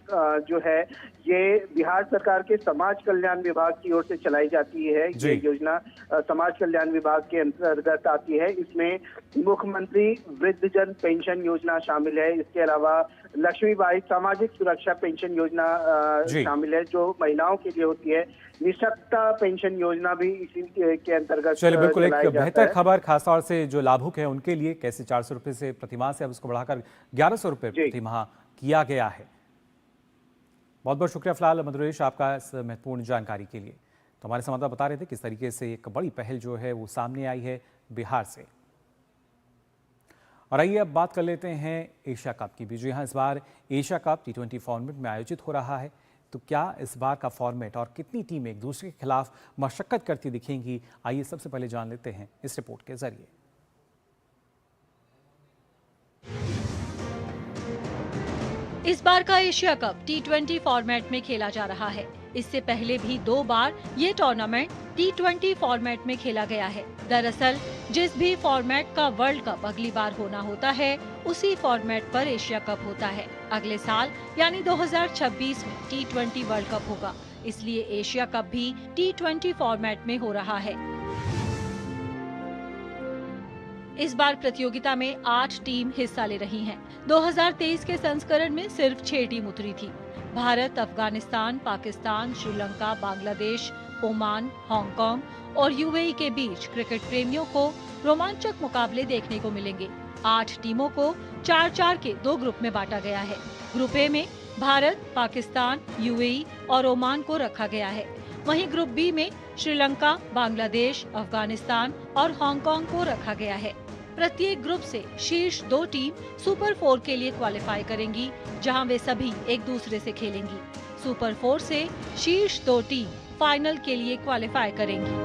जो है ये बिहार सरकार के समाज कल्याण विभाग की ओर से चलाई जाती है। ये योजना समाज कल्याण विभाग के अंतर्गत आती है। इसमें मुख्यमंत्री वृद्धजन पेंशन योजना शामिल है। इसके अलावा लक्ष्मीबाई सामाजिक सुरक्षा पेंशन योजना शामिल है जो महिलाओं के लिए होती है। निःशक्ता पेंशन योजना भी इसी के अंतर्गत चलिए, बिल्कुल एक बेहतर खबर खासतौर से जो लाभुक है उनके लिए, कैसे 400 रुपये से प्रतिमाह से अब उसको बढ़ाकर 1100 रुपये प्रतिमाह किया गया है। बहुत बहुत शुक्रिया फिलहाल मधुरेश आपका इस महत्वपूर्ण जानकारी के लिए। तो हमारे संवाददाता बता रहे थे किस तरीके से एक बड़ी पहल जो है वो सामने आई है बिहार से। और आइए अब बात कर लेते हैं एशिया कप की भी। जी हाँ, इस बार एशिया कप T20 फॉर्मेट में आयोजित हो रहा है। तो क्या इस बार का फॉर्मेट और कितनी टीमें एक दूसरे के खिलाफ मशक्कत करती दिखेंगी, आइए सबसे पहले जान लेते हैं इस रिपोर्ट के जरिए। इस बार का एशिया कप T20 फॉर्मेट में खेला जा रहा है। इससे पहले भी 2 बार ये टूर्नामेंट T20 फॉर्मेट में खेला गया है। दरअसल जिस भी फॉर्मेट का वर्ल्ड कप अगली बार होना होता है, उसी फॉर्मेट पर एशिया कप होता है। अगले साल यानी 2026 में T20 वर्ल्ड कप होगा, इसलिए एशिया कप भी T20 फॉर्मेट में हो रहा है। इस बार प्रतियोगिता में 8 टीम हिस्सा ले रही हैं। 2023 के संस्करण में सिर्फ 6 टीम उतरी थी। भारत, अफगानिस्तान, पाकिस्तान, श्रीलंका, बांग्लादेश, ओमान, हांगकांग और यूएई के बीच क्रिकेट प्रेमियों को रोमांचक मुकाबले देखने को मिलेंगे। 8 टीमों को 4-4 के 2 ग्रुप में बांटा गया है। ग्रुप ए में भारत, पाकिस्तान, यूएई और ओमान को रखा गया है। वहीं ग्रुप बी में श्रीलंका, बांग्लादेश, अफगानिस्तान और हांगकांग को रखा गया है। प्रत्येक ग्रुप से शीर्ष 2 टीम सुपर 4 के लिए क्वालिफाई करेंगी, जहां वे सभी एक दूसरे से खेलेंगी। सुपर 4 से शीर्ष 2 टीम फाइनल के लिए क्वालिफाई करेंगी।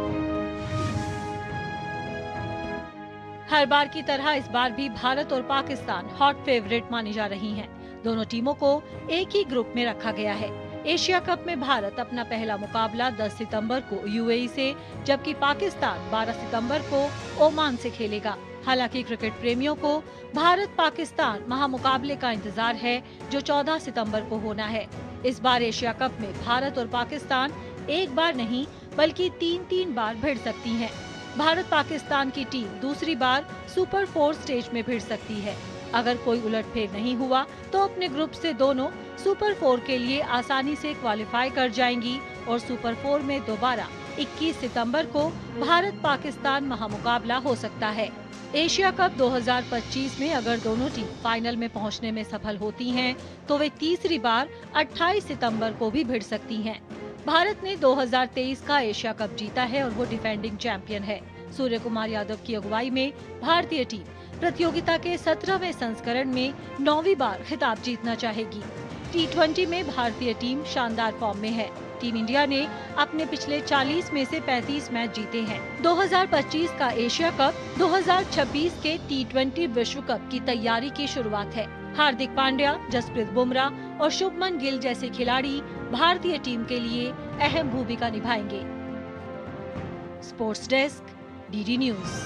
हर बार की तरह इस बार भी भारत और पाकिस्तान हॉट फेवरेट मानी जा रही हैं। दोनों टीमों को एक ही ग्रुप में रखा गया है। एशिया कप में भारत अपना पहला मुकाबला 10 सितंबर को यूएई से, जबकि पाकिस्तान 12 सितंबर को ओमान से खेलेगा। हालांकि क्रिकेट प्रेमियों को भारत पाकिस्तान महामुकाबले का इंतजार है, जो 14 सितंबर को होना है। इस बार एशिया कप में भारत और पाकिस्तान एक बार नहीं बल्कि 3-3 बार भिड़ सकती हैं। भारत पाकिस्तान की टीम दूसरी बार सुपर 4 स्टेज में भिड़ सकती है। अगर कोई उलटफेर नहीं हुआ तो अपने ग्रुप से दोनों सुपर 4 के लिए आसानी से क्वालिफाई कर जाएंगी और सुपर 4 में दोबारा 21 सितंबर को भारत पाकिस्तान महामुकाबला हो सकता है। एशिया कप 2025 में अगर दोनों टीम फाइनल में पहुंचने में सफल होती हैं, तो वे तीसरी बार 28 सितंबर को भी भिड़ सकती हैं। भारत ने 2023 का एशिया कप जीता है और वो डिफेंडिंग चैंपियन है। सूर्य कुमार यादव की अगुवाई में भारतीय टीम प्रतियोगिता के 17वें संस्करण में 9वीं बार खिताब जीतना चाहेगी। T20 में भारतीय टीम शानदार फॉर्म में है। टीम इंडिया ने अपने पिछले 40 में से 35 मैच जीते हैं। 2025 का एशिया कप 2026 के T20 विश्व कप की तैयारी की शुरुआत है। हार्दिक पांड्या, जसप्रीत बुमराह और शुभमन गिल जैसे खिलाड़ी भारतीय टीम के लिए अहम भूमिका निभाएंगे। Sports desk, DD news.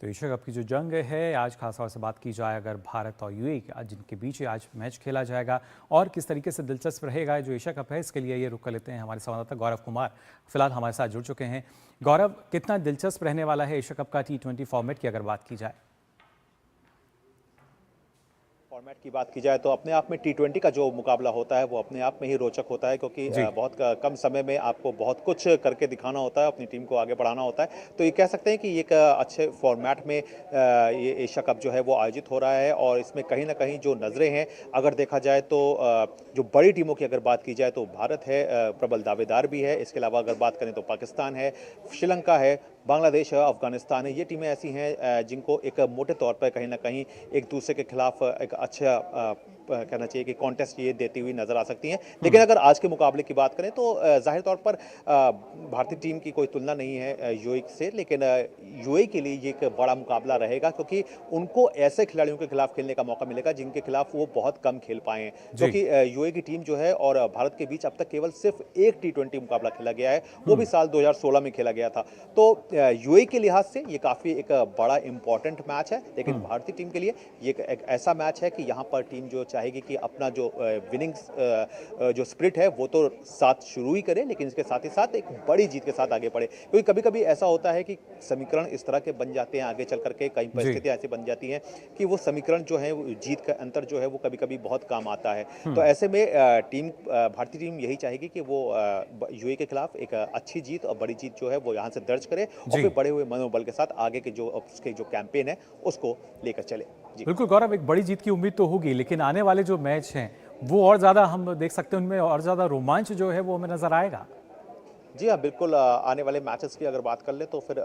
तो एशिया कप की जो जंग है, आज खास तौर से बात की जाए अगर भारत और यूएई का, जिनके बीच आज मैच खेला जाएगा और किस तरीके से दिलचस्प रहेगा जो एशिया कप है, इसके लिए ये रुख कर लेते हैं हमारे संवाददाता गौरव कुमार फिलहाल हमारे साथ जुड़ चुके हैं। गौरव, कितना दिलचस्प रहने वाला है एशिया कप का T20 फॉर्मेट की अगर बात की जाए? फॉर्मेट की बात की जाए तो अपने आप में T20 का जो मुकाबला होता है वो अपने आप में ही रोचक होता है, क्योंकि बहुत कम समय में आपको बहुत कुछ करके दिखाना होता है, अपनी टीम को आगे बढ़ाना होता है। तो ये कह सकते हैं कि एक अच्छे फॉर्मेट में ये एशिया कप जो है वो आयोजित हो रहा है और इसमें कहीं ना कहीं जो नज़रें हैं, अगर देखा जाए तो जो बड़ी टीमों की अगर बात की जाए तो भारत है, प्रबल दावेदार भी है। इसके अलावा अगर बात करें तो पाकिस्तान है, श्रीलंका है, बांग्लादेश है, अफगानिस्तान है। ये टीमें ऐसी हैं जिनको एक मोटे तौर पर कहीं ना कहीं एक दूसरे के खिलाफ एक अच्छा कहना चाहिए कि कॉन्टेस्ट ये देती हुई नजर आ सकती हैं। लेकिन अगर आज के मुकाबले की बात करें तो जाहिर तौर पर भारतीय टीम की कोई तुलना नहीं है यूएई से, लेकिन यूएई के लिए ये एक बड़ा मुकाबला रहेगा, क्योंकि उनको ऐसे खिलाड़ियों के खिलाफ खेलने का मौका मिलेगा जिनके खिलाफ वो बहुत कम खेल पाए हैं। क्योंकि यूएई की टीम जो है और भारत के बीच अब तक केवल सिर्फ एक T20 मुकाबला खेला गया है, वो भी साल 2016 में खेला गया था। तो यूएई के लिहाज से ये काफ़ी एक बड़ा इंपॉर्टेंट मैच है, लेकिन भारतीय टीम के लिए ये एक ऐसा मैच है कि यहाँ पर टीम जो चाहेगी कि अपना जो विनिंग जो स्पिरिट है वो तो साथ शुरू ही करे, लेकिन इसके साथ ही साथ एक बड़ी जीत के साथ आगे बढ़े। क्योंकि कभी कभी ऐसा होता है कि समीकरण इस तरह के बन जाते हैं आगे चल करके, कई परिस्थितियां ऐसी बन जाती हैं कि वो समीकरण जो है जीत का अंतर जो है वो कभी कभी बहुत काम आता है। तो ऐसे में भारतीय टीम यही चाहेगी कि वो यूएई के खिलाफ एक अच्छी जीत और बड़ी जीत जो है वो यहाँ से दर्ज करे और फिर बढ़े हुए मनोबल के साथ आगे के जो उसके जो कैंपेन है उसको लेकर चले। बिल्कुल गौरव, एक बड़ी जीत की उम्मीद तो होगी, लेकिन आने वाले जो मैच हैं वो और ज़्यादा हम देख सकते हैं, उनमें और ज़्यादा रोमांच जो है वो हमें नज़र आएगा। जी हाँ, बिल्कुल। आने वाले मैचेस की अगर बात कर ले तो फिर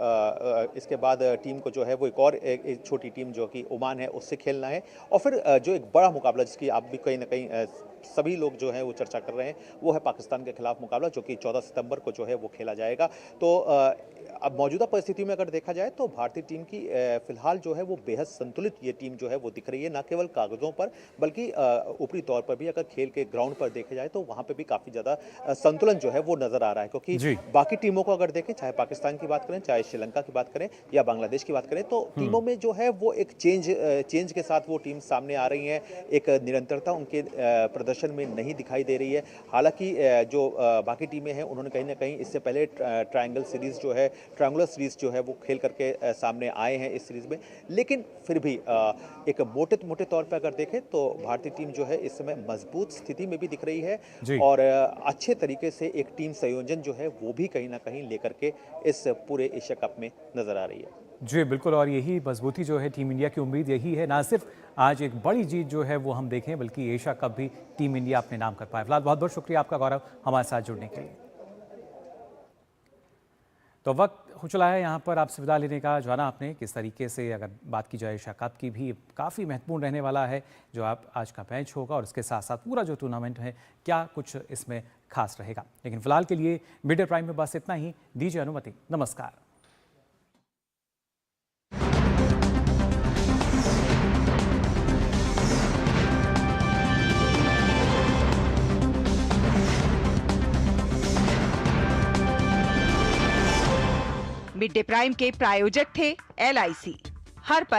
इसके बाद टीम को जो है वो एक छोटी टीम जो कि ओमान है उससे खेलना है, और फिर जो एक बड़ा मुकाबला जिसकी आप भी कहीं ना कहीं सभी लोग जो है वो चर्चा कर रहे हैं, वो है पाकिस्तान के खिलाफ मुकाबला, जो कि 14 सितंबर को जो है वो खेला जाएगा। तो अब मौजूदा परिस्थिति में अगर देखा जाए तो भारतीय टीम की फिलहाल जो है वो बेहद संतुलित ये टीम जो है वो दिख रही है, न केवल कागजों पर बल्कि ऊपरी तौर पर भी अगर खेल के ग्राउंड पर देखा जाए तो वहाँ पे भी काफ़ी ज़्यादा संतुलन जो है वो नज़र आ रहा है। क्योंकि बाकी टीमों को अगर देखें, चाहे पाकिस्तान की बात करें, चाहे श्रीलंका की बात करें या बांग्लादेश की बात करें, तो टीमों में जो है वो एक चेंज के साथ वो टीम सामने आ रही है, एक निरंतरता उनके प्रदर्शन में नहीं दिखाई दे रही है। हालांकि जो बाकी टीमें हैं उन्होंने कहीं ना कहीं इससे पहले ट्रायंगुलर सीरीज जो है वो खेल करके सामने आए हैं इस सीरीज में, लेकिन फिर भी एक मोटे तौर पर अगर देखें तो भारतीय टीम जो है इस समय मजबूत स्थिति में भी दिख रही है और अच्छे तरीके से एक टीम संयोजन जो है वो भी कहीं ना कहीं लेकर के इस पूरे एशिया कप में नजर आ रही है। जी बिल्कुल, और यही मजबूती जो है टीम इंडिया की उम्मीद यही है, ना सिर्फ आज एक बड़ी जीत जो है वो हम देखें बल्कि एशिया कप भी टीम इंडिया अपने नाम कर पाए। फिलहाल बहुत बहुत शुक्रिया आपका गौरव हमारे साथ जुड़ने के लिए। तो वक्त हो चला है यहाँ पर आपसे विदा लेने का। जाना आपने किस तरीके से, अगर बात की जाए एशिया कप की भी, काफ़ी महत्वपूर्ण रहने वाला है जो आप आज का मैच होगा और उसके साथ साथ पूरा जो टूर्नामेंट है, क्या कुछ इसमें खास रहेगा। लेकिन फिलहाल के लिए मिड डे प्राइम में बस इतना ही। दीजिए अनुमति, नमस्कार। मिड डे प्राइम के प्रायोजक थे LIC। हर पल